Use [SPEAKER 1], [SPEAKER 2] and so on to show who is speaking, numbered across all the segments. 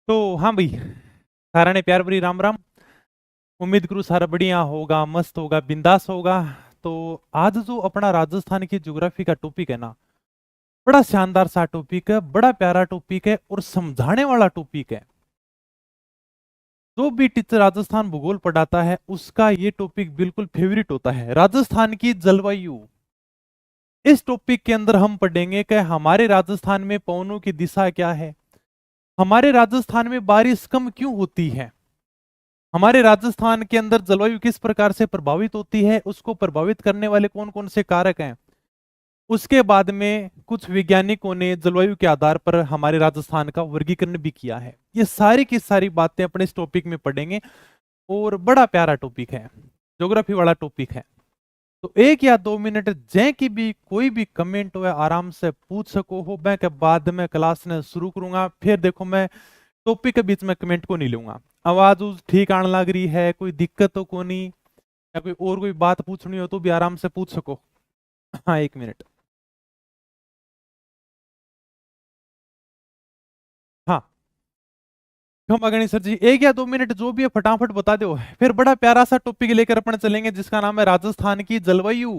[SPEAKER 1] तो हाँ भाई, सारा ने प्यार भरी राम राम। उम्मीद करूँ सारा बढ़िया होगा, मस्त होगा, बिंदास होगा। तो आज जो अपना राजस्थान की ज्योग्राफी का टॉपिक है ना, बड़ा शानदार सा टॉपिक है, बड़ा प्यारा टॉपिक है और समझाने वाला टॉपिक है। जो भी टीचर राजस्थान भूगोल पढ़ाता है उसका ये टॉपिक बिल्कुल फेवरेट होता है, राजस्थान की जलवायु। इस टॉपिक के अंदर हम पढ़ेंगे कि हमारे राजस्थान में पवनों की दिशा क्या है, हमारे राजस्थान में बारिश कम क्यों होती है, हमारे राजस्थान के अंदर जलवायु किस प्रकार से प्रभावित होती है, उसको प्रभावित करने वाले कौन कौन से कारक हैं। उसके बाद में कुछ वैज्ञानिकों ने जलवायु के आधार पर हमारे राजस्थान का वर्गीकरण भी किया है। ये सारी की सारी बातें अपने इस टॉपिक में पढ़ेंगे और बड़ा प्यारा टॉपिक है, ज्योग्राफी वाला टॉपिक है। तो 1 या 2 मिनट जै की भी कोई भी कमेंट हो आराम से पूछ सको हो। मैं के बाद में क्लास ने शुरू करूंगा, फिर देखो मैं टॉपिक के बीच में कमेंट को नहीं लूंगा। आवाज उस ठीक आने लग रही है, कोई दिक्कत तो को नहीं, या कोई और कोई बात पूछनी हो तो भी आराम से पूछ सको। हाँ 1 मिनट। हाँ क्षमा करें सर जी, 1 या 2 मिनट जो भी है फटाफट बता दो, फिर बड़ा प्यारा सा टॉपिक लेकर अपन चलेंगे जिसका नाम है राजस्थान की जलवायु।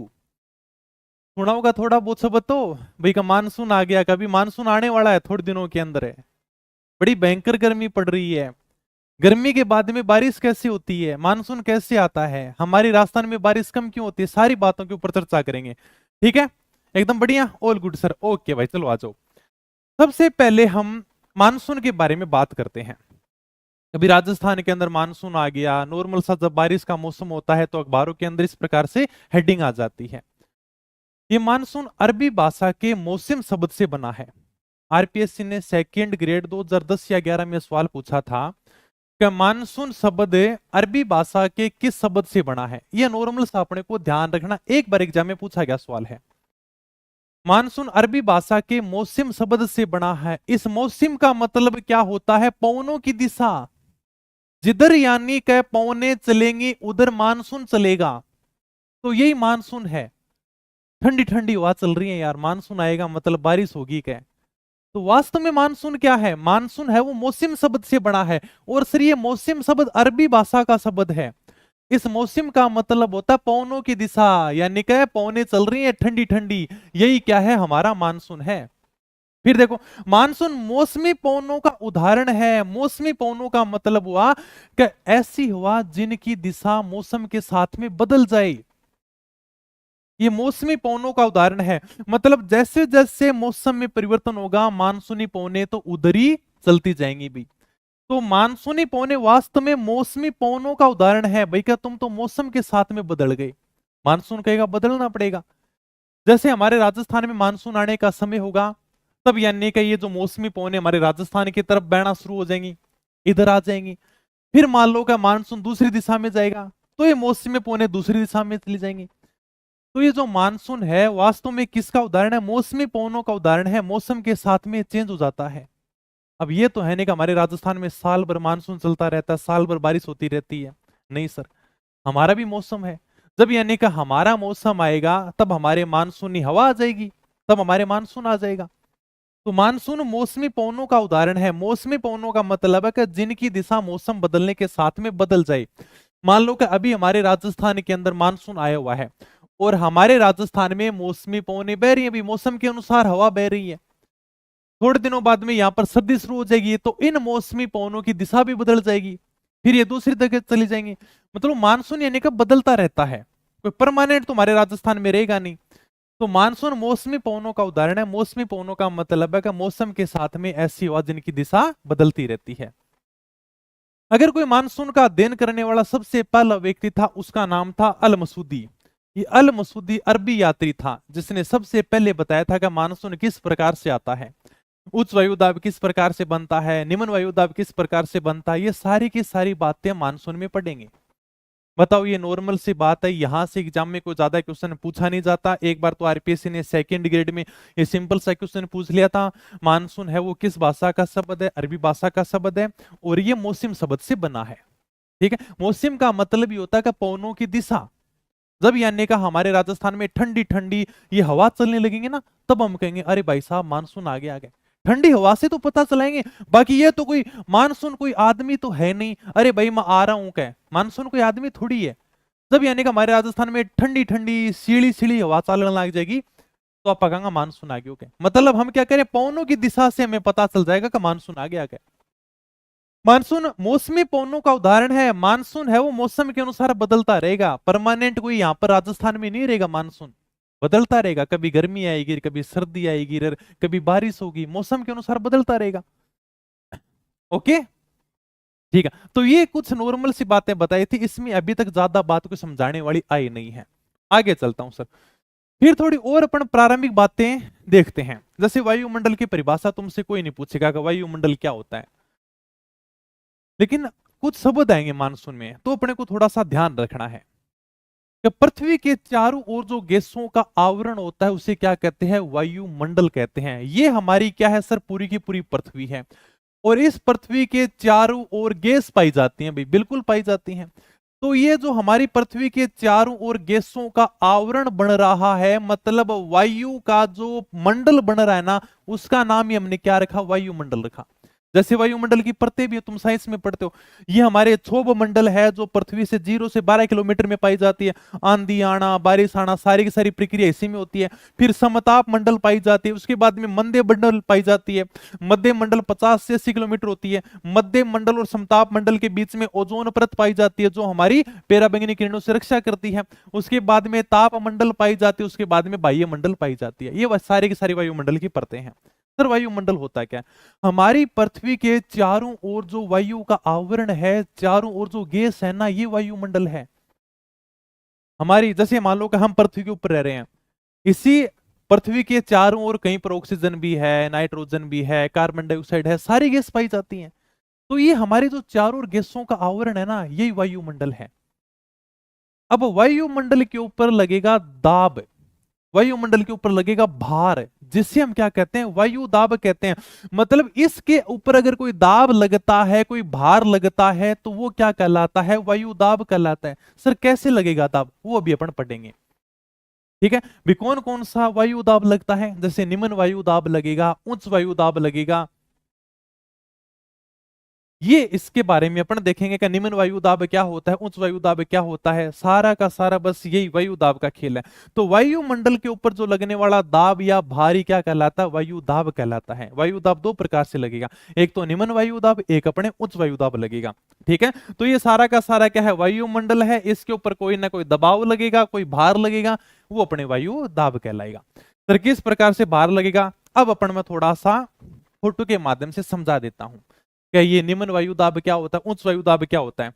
[SPEAKER 1] सुना होगा थोड़ा बहुत सब तो भाई का मानसून आ गया, कभी मानसून आने वाला है थोड़े दिनों के अंदर है। बड़ी भयंकर गर्मी पड़ रही है, गर्मी के बाद में बारिश कैसे होती है, मानसून कैसे आता है, हमारी राजस्थान में बारिश कम क्यों होती है, सारी बातों के ऊपर चर्चा करेंगे। ठीक है, एकदम बढ़िया, ऑल गुड सर, ओके भाई चलो आ जाओ। सबसे पहले हम मानसून के बारे में बात करते हैं। अभी राजस्थान के अंदर मानसून आ गया, नॉर्मल सा जब बारिश का मौसम होता है तो अखबारों के अंदर इस प्रकार से हेडिंग आ जाती है। ये मानसून अरबी भाषा के मौसम शब्द से बना है। आरपीएससी ने सेकंड ग्रेड 2010 या 11 में सवाल पूछा था कि मानसून शब्द अरबी भाषा के किस शब्द से बना है। यह नॉर्मल सा अपने को ध्यान रखना, एक बार एग्जाम में पूछा गया सवाल है। मानसून अरबी भाषा के मौसम शब्द से बना है। इस मौसम का मतलब क्या होता है, पवनों की दिशा। जिधर यानी के पवने चलेंगी उधर मानसून चलेगा, तो यही मानसून है। ठंडी ठंडी हवा चल रही है यार, मानसून आएगा मतलब बारिश होगी क्या। तो वास्तव में मानसून क्या है, मानसून है वो मौसम शब्द से बना है। और सर ये मौसम शब्द अरबी भाषा का शब्द है। इस मौसम का मतलब होता है पवनों की दिशा, यानी क्या पवने चल रही है ठंडी ठंडी, यही क्या है हमारा मानसून है। फिर देखो, मानसून मौसमी पवनों का उदाहरण है। मौसमी पवनों का मतलब हुआ कि ऐसी हवा जिनकी दिशा मौसम के साथ में बदल जाए, ये मौसमी पवनों का उदाहरण है। मतलब जैसे जैसे मौसम में परिवर्तन होगा मानसूनी पवनें तो उधर ही चलती जाएंगी भी। तो मानसूनी पवनें वास्तव में मौसमी पवनों का उदाहरण है। भाई क्या तुम तो मौसम के साथ में बदल गए, मानसून कहेगा बदलना पड़ेगा। जैसे हमारे राजस्थान में मानसून आने का समय होगा तब यानी कि ये जो मौसमी पवनें हमारे राजस्थान की तरफ बहना शुरू हो जाएंगी, इधर आ जाएंगी। फिर मान लो का मानसून दूसरी दिशा में जाएगा तो ये मौसमी पवनें दूसरी दिशा में चली जाएंगी। तो ये जो मानसून है वास्तव में किसका उदाहरण है, मौसमी पवनों का उदाहरण है। मौसम के साथ में चेंज हो जाता है। अब ये तो है नहीं कि हमारे राजस्थान में साल भर मानसून चलता रहता है, साल भर बारिश होती रहती है। नहीं सर, हमारा भी मौसम है। जब यानी कि हमारा मौसम आएगा तब हमारे मानसूनी हवा आ जाएगी, तब हमारे मानसून आ जाएगा। तो मानसून मौसमी पवनों का उदाहरण है। मौसमी पवनों का मतलब है कि जिनकी दिशा मौसम बदलने के साथ में बदल जाए। मान लो कि अभी हमारे राजस्थान के अंदर मानसून आया हुआ है और हमारे राजस्थान में मौसमी पवनें बह रही हैं, अभी मौसम के अनुसार हवा बह रही है। थोड़े दिनों बाद में यहाँ पर सर्दी शुरू हो जाएगी तो इन मौसमी पवनों की दिशा भी बदल जाएगी, फिर ये दूसरी जगह चली जाएंगी। मतलब मानसून यानी कि बदलता रहता है, कोई परमानेंट तुम्हारे राजस्थान में रहेगा नहीं। तो मानसून मौसमी पवनों का उदाहरण है। मौसमी पवनों का मतलब है कि मौसम के साथ में ऐसी हवा जिनकी दिशा बदलती रहती है। अगर कोई मानसून का अध्ययन करने वाला सबसे पहला व्यक्ति था उसका नाम था अल मसूदी। ये अल मसूदी अरबी यात्री था जिसने सबसे पहले बताया था कि मानसून किस प्रकार से आता है, उच्च वायुदाब किस प्रकार से बनता है, निम्न वायुदाब किस प्रकार से बनता है। ये सारी की सारी बातें मानसून में पढ़ेंगे। बताओ, ये नॉर्मल सी बात है, यहां से एग्जाम में कोई ज्यादा क्वेश्चन पूछा नहीं जाता। एक बार तो आरपीएससी ने सेकंड ग्रेड में ये सिंपल सा क्वेश्चन पूछ लिया था, मानसून है वो किस भाषा का शब्द है, अरबी भाषा का शब्द है और ये मौसम शब्द से बना है। ठीक है, मौसम का मतलब ये होता है कि पवनों की दिशा। जब यानी का हमारे राजस्थान में ठंडी ठंडी ये हवा चलने लगेंगे ना, तब हम कहेंगे अरे भाई साहब मानसून आ गया। ठंडी हवा से तो पता चलाएंगे। बाकी ये तो कोई मानसून कोई आदमी तो है नहीं, अरे भाई मैं आ रहा हूं क्या, मानसून कोई आदमी थोड़ी है। जब यानी कि हमारे राजस्थान में ठंडी ठंडी सीढ़ी सीढ़ी हवा चलने लग जाएगी तो आप कहेंगे मानसून आ गया क्या। मतलब हम क्या करें, पवनों की दिशा से हमें पता चल जाएगा कि मानसून आ गया क्या। मानसून मौसमी पवनों का उदाहरण है। मानसून है वो मौसम के अनुसार बदलता रहेगा, परमानेंट कोई यहां पर राजस्थान में नहीं रहेगा। मानसून बदलता रहेगा, कभी गर्मी आएगी, कभी सर्दी आएगी, कभी बारिश होगी, मौसम के अनुसार बदलता रहेगा। ओके ठीक है, तो ये कुछ नॉर्मल सी बातें बताई थी, इसमें अभी तक ज्यादा बात को समझाने वाली आई नहीं है। आगे चलता हूं सर, फिर थोड़ी और अपन प्रारंभिक बातें देखते हैं। जैसे वायुमंडल की परिभाषा तुमसे कोई नहीं पूछेगा कि वायुमंडल क्या होता है, लेकिन कुछ शब्द आएंगे मानसून में तो अपने को थोड़ा सा ध्यान रखना है कि पृथ्वी के चारों ओर जो गैसों का आवरण होता है उसे क्या कहते हैं, वायुमंडल कहते हैं। ये हमारी क्या है सर, पूरी की पूरी पृथ्वी है, और इस पृथ्वी के चारों ओर गैस पाई जाती हैं भाई, बिल्कुल पाई जाती हैं। तो ये जो हमारी पृथ्वी के चारों ओर गैसों का आवरण बन रहा है, मतलब वायु का जो मंडल बन रहा है ना, उसका नाम ही हमने क्या रखा, वायुमंडल रखा। जैसे वायुमंडल की परतें भी तुम साइंस में पढ़ते हो, ये हमारे क्षोभ मंडल है जो पृथ्वी से 0 से 12 किलोमीटर में पाई जाती है। आंधी आना, बारिश आना, सारी की सारी प्रक्रिया इसी में होती है। फिर समताप मंडल पाई जाती है, उसके बाद में मध्य मंडल पाई जाती है। मध्य मंडल 50 से 80 किलोमीटर होती है। मध्य मंडल और समताप मंडल के बीच में ओजोन परत पाई जाती है जो हमारी पराबैंगनी किरणों से रक्षा करती है। उसके बाद में ताप मंडल पाई जाती है, उसके बाद में बाह्य मंडल पाई जाती है। ये सारी की सारी वायुमंडल की परतें हैं। सर वायुमंडल होता क्या है, हमारी पृथ्वी के चारों ओर जो वायु का आवरण है, चारों ओर जो गैस है ना, ये वायुमंडल है हमारी। जैसे मान लो कि हम पृथ्वी के ऊपर रह रहे हैं, इसी पृथ्वी के चारों ओर कहीं पर ऑक्सीजन भी है, नाइट्रोजन भी है, कार्बन डाइऑक्साइड है, सारी गैस पाई जाती हैं। तो ये हमारे जो चारों ओर गैसों का आवरण है ना, यही वायुमंडल है। अब वायुमंडल के ऊपर लगेगा दाब, वायुमंडल के ऊपर लगेगा भार, जिसे हम क्या कहते हैं, वायु दाब कहते हैं। मतलब इसके ऊपर अगर कोई दाब लगता है, कोई भार लगता है, तो वो क्या कहलाता है, वायु दाब कहलाता है। सर कैसे लगेगा दाब, वो अभी अपन पढ़ेंगे। ठीक है भी, कौन कौन सा वायु दाब लगता है, जैसे निम्न वायु दाब लगेगा, उच्च वायु दाब लगेगा, ये इसके बारे में अपन देखेंगे कि निम्न वायु दाब क्या होता है, उच्च वायु दाब क्या होता है, सारा का सारा बस यही वायु दाब का खेल है। तो वायुमंडल के ऊपर जो लगने वाला दाब या भारी क्या कहलाता है, वायु दाब कहलाता है। वायु दाब दो प्रकार से लगेगा, एक तो निम्न वायु दाब, एक अपने उच्च वायु दाब लगेगा। ठीक है, तो ये सारा का सारा क्या है, वायुमंडल है, इसके ऊपर कोई ना कोई दबाव लगेगा, कोई भार लगेगा, वो अपने वायु दाब कहलाएगा। तो किस प्रकार से भार लगेगा, अब अपन में थोड़ा सा फोटो के माध्यम से समझा देता हूं क्या ये निम्न वायु दाब क्या होता है, उच्च वायु दाब क्या होता है।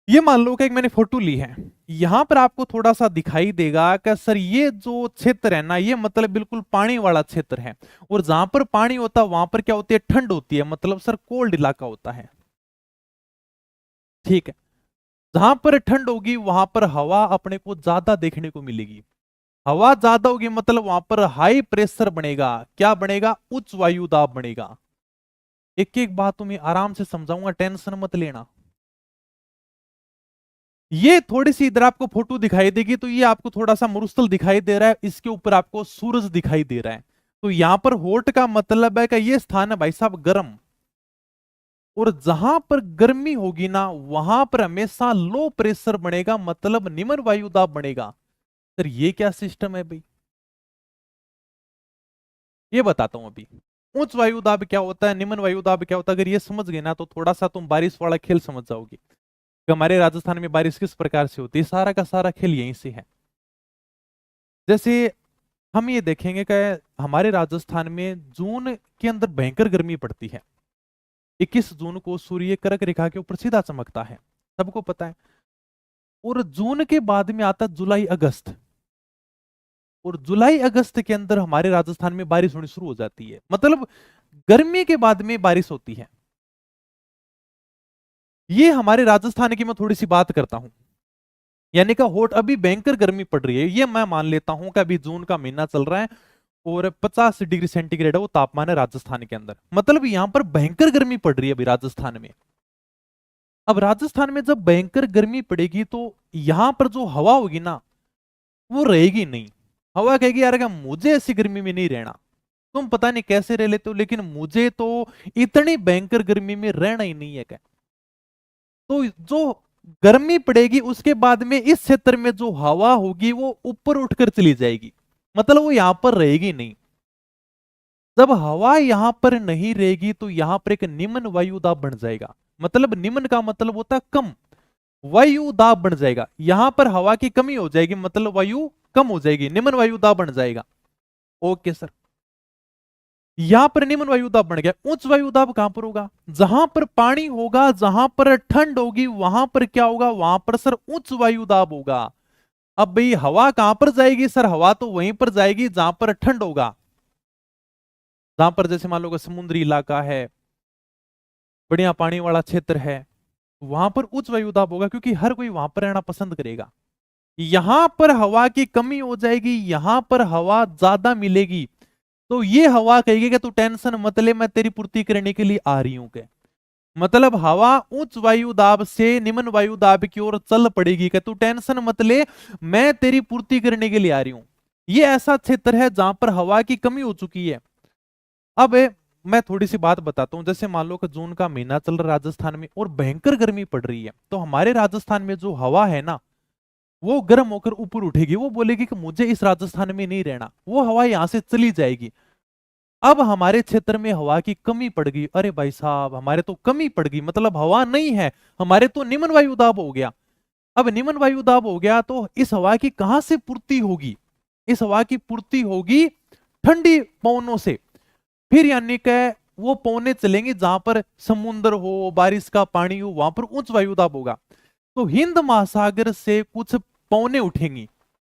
[SPEAKER 1] ये मान लो कि एक मैंने फोटो ली है, यहां पर आपको थोड़ा सा दिखाई देगा कि सर ये जो क्षेत्र है ना, ये मतलब बिल्कुल पानी वाला क्षेत्र है, और जहां पर पानी होता है वहां पर क्या होती है, ठंड होती है, मतलब सर कोल्ड इलाका होता है। ठीक है, जहां पर ठंड होगी वहां पर हवा अपने को ज्यादा देखने को मिलेगी। हवा ज्यादा होगी मतलब वहां पर हाई प्रेशर बनेगा, क्या बनेगा, उच्च वायु दाब बनेगा। एक एक बात तुम्हें आराम से समझाऊंगा, टेंशन मत लेना। ये थोड़ी सी इधर आपको फोटो दिखाई देगी तो ये आपको थोड़ा सा मरुस्थल दिखाई दे रहा है, इसके ऊपर आपको सूरज दिखाई दे रहा है। तो यहां पर होट का मतलब है कि ये स्थान है भाई साहब गर्म, और जहां पर गर्मी होगी ना वहां पर हमेशा लो प्रेशर बनेगा, मतलब निम्न वायु दाब बनेगा। सर ये क्या सिस्टम है भाई, ये बताता हूं अभी। उच्च वायु दाब क्या होता है, निम्न वायु दाब क्या होता है, अगर ये समझ गए ना तो थोड़ा सा तुम बारिश वाला खेल समझ जाओगे कि हमारे राजस्थान में बारिश किस प्रकार से होती है। सारा का सारा खेल यहीं से है। जैसे हम ये देखेंगे कि हमारे राजस्थान में जून के अंदर भयंकर गर्मी पड़ती है। 21 जून को सूर्य कर्क रेखा के ऊपर सीधा चमकता है, सबको पता है। और जून के बाद में आता जुलाई अगस्त, और जुलाई अगस्त के अंदर हमारे राजस्थान में बारिश होनी शुरू हो जाती है, मतलब गर्मी के बाद में बारिश होती है। ये हमारे राजस्थान की मैं थोड़ी सी बात करता हूं, यानी कि होट अभी भयंकर गर्मी पड़ रही है, ये मैं मान लेता हूं कि अभी जून का महीना चल रहा है और 50 डिग्री सेंटीग्रेड है वो तापमान है राजस्थान के अंदर, मतलब यहां पर भयंकर गर्मी पड़ रही है अभी राजस्थान में। अब राजस्थान में जब भयंकर गर्मी पड़ेगी तो यहां पर जो हवा होगी ना वो रहेगी नहीं। हवा कहेगी यार क्या मुझे ऐसी गर्मी में नहीं रहना, तुम पता नहीं कैसे रह लेते हो, लेकिन मुझे तो इतनी भयंकर गर्मी में रहना ही नहीं है क्या। तो जो गर्मी पड़ेगी उसके बाद में इस क्षेत्र में जो हवा होगी वो ऊपर उठकर चली जाएगी, मतलब वो यहां पर रहेगी नहीं। जब हवा यहां पर नहीं रहेगी तो यहां पर एक निम्न वायु दाब बन जाएगा। मतलब निम्न का मतलब होता है कम, वायु दाब बन जाएगा। यहां पर हवा की कमी हो जाएगी, मतलब वायु कम हो जाएगी, निम्न वायु दाब बन जाएगा। ओके सर, यहां पर निम्न वायु दाब बन गया। उच्च वायु दाब कहां पर होगा? जहां पर पानी होगा, जहां पर ठंड होगी, वहां पर क्या होगा? वहां पर सर उच्च वायु दाब होगा। अब भाई हवा कहां पर जाएगी? सर हवा तो वहीं पर जाएगी जहां पर ठंड होगा, जहां पर जैसे मान लो समुद्री इलाका है, बढ़िया पानी वाला क्षेत्र है, वहां पर उच्च वायु दाब होगा, क्योंकि हर कोई वहां पर रहना पसंद करेगा। यहां पर हवा की कमी हो जाएगी, यहां पर हवा ज्यादा मिलेगी, तो ये हवा कहेगी कि तू टेंशन मत ले, मैं तेरी पूर्ति करने के लिए आ रही हूं के। मतलब हवा उच्च वायु दाब से निम्न वायु दाब की ओर चल पड़ेगी कि तू टेंशन मत ले, मैं तेरी पूर्ति करने के लिए आ रही हूं। ये ऐसा क्षेत्र है जहां पर हवा की कमी हो चुकी है। अब मैं थोड़ी सी बात बताता हूं। जैसे मान लो कि जून का महीना चल रहा राजस्थान में और भयंकर गर्मी पड़ रही है, तो हमारे राजस्थान में जो हवा है ना, वो गर्म होकर ऊपर उठेगी, वो बोलेगी कि मुझे इस राजस्थान में नहीं रहना, वो हवा यहां से चली जाएगी। अब हमारे क्षेत्र में हवा की कमी पड़ गई, अरे भाई साहब हमारे तो कमी पड़ गई, मतलब हवा नहीं है, हमारे तो निम्न वायु दाब हो गया। अब निम्न वायु दाब हो गया तो इस हवा की कहां से पूर्ति होगी? इस हवा की पूर्ति होगी ठंडी पवनों से। फिर यानी कि वो पवने चलेंगे जहां पर समुद्र हो, बारिश का पानी हो, वहां पर उच्च वायु दाब होगा। तो हिंद महासागर से कुछ पवने उठेंगी,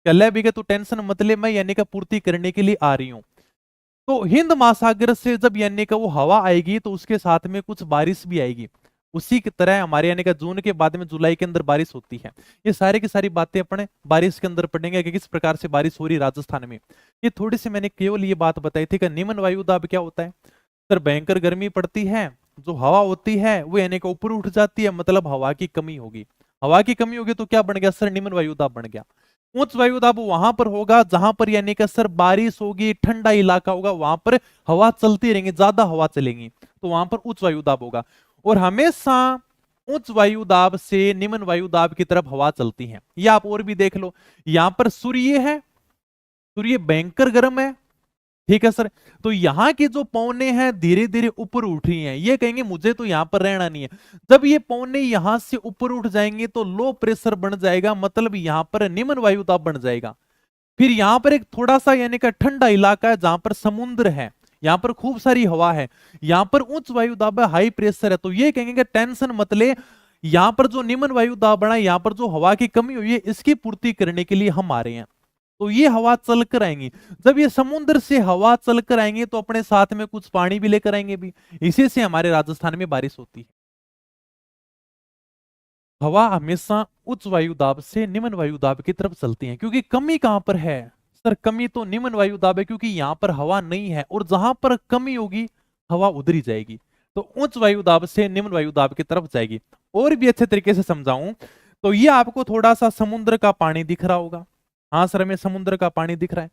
[SPEAKER 1] कल भी के तू टेंशन मत ले, मैं यानी का पूर्ति करने के लिए आ रही हूं। तो हिंद महासागर से जब यानी का वो हवा आएगी तो उसके साथ में कुछ बारिश भी आएगी। उसी की तरह हमारे यानी का जून के बाद में जुलाई के अंदर बारिश होती है। ये सारी की सारी बातें अपने बारिश के अंदर पढ़ेंगे कि किस प्रकार से बारिश हो रही राजस्थान में। ये थोड़ी सी मैंने केवल ये बात बताई थी कि निम्न वायु दाब क्या होता है। सर भयंकर गर्मी पड़ती है, जो हवा होती है वो यानी कि ऊपर उठ जाती है, मतलब हवा की कमी होगी। हवा की कमी होगी तो क्या बन गया सर? निम्न वायु दाब बन गया। उच्च वायु दाब वहां पर होगा जहां पर यानी कि सर बारिश होगी, ठंडा इलाका होगा, वहां पर हवा चलती रहेंगी, ज्यादा हवा चलेंगी, तो वहां पर उच्च वायु दाब होगा। और हमेशा उच्च वायु दाब से निम्न वायु दाब की तरफ हवा चलती है। ये आप और भी देख लो, यहां पर सूर्य है, सूर्य भयंकर गर्म है, ठीक है सर। तो यहां की जो पवने हैं धीरे धीरे ऊपर उठ रही हैं, ये कहेंगे मुझे तो यहां पर रहना नहीं है। जब ये पवने यहां से ऊपर उठ जाएंगे तो लो प्रेशर बन जाएगा, मतलब यहां पर निम्न वायु दाब बन जाएगा। फिर यहां पर एक थोड़ा सा यानी कि ठंडा इलाका है जहां पर समुद्र है, यहां पर खूब सारी हवा है, यहां पर उच्च वायु दाब है, हाई प्रेशर है, तो ये कहेंगे कि टेंशन मत ले, यहां पर जो निम्न वायु दाब बना है, यहां पर जो हवा की कमी हुई है, इसकी पूर्ति करने के लिए हम आ रहे हैं। तो ये हवा चलकर आएंगी। जब ये समुद्र से हवा चलकर आएंगे तो अपने साथ में कुछ पानी भी लेकर आएंगे भी, इसी से हमारे राजस्थान में बारिश होती है। हवा हमेशा उच्च वायु दाब से निम्न वायु दाब की तरफ चलती है, क्योंकि कमी कहां पर है? सर कमी तो निम्न वायु दाब है, क्योंकि यहां पर हवा नहीं है, और जहां पर कमी होगी हवा उधर ही जाएगी, तो उच्च वायु दाब से निम्न वायु दाब की तरफ जाएगी। और भी अच्छे तरीके से समझाऊं तो ये आपको थोड़ा सा समुद्र का पानी दिख रहा होगा। हाँ सर हमें समुद्र का पानी दिख रहा है।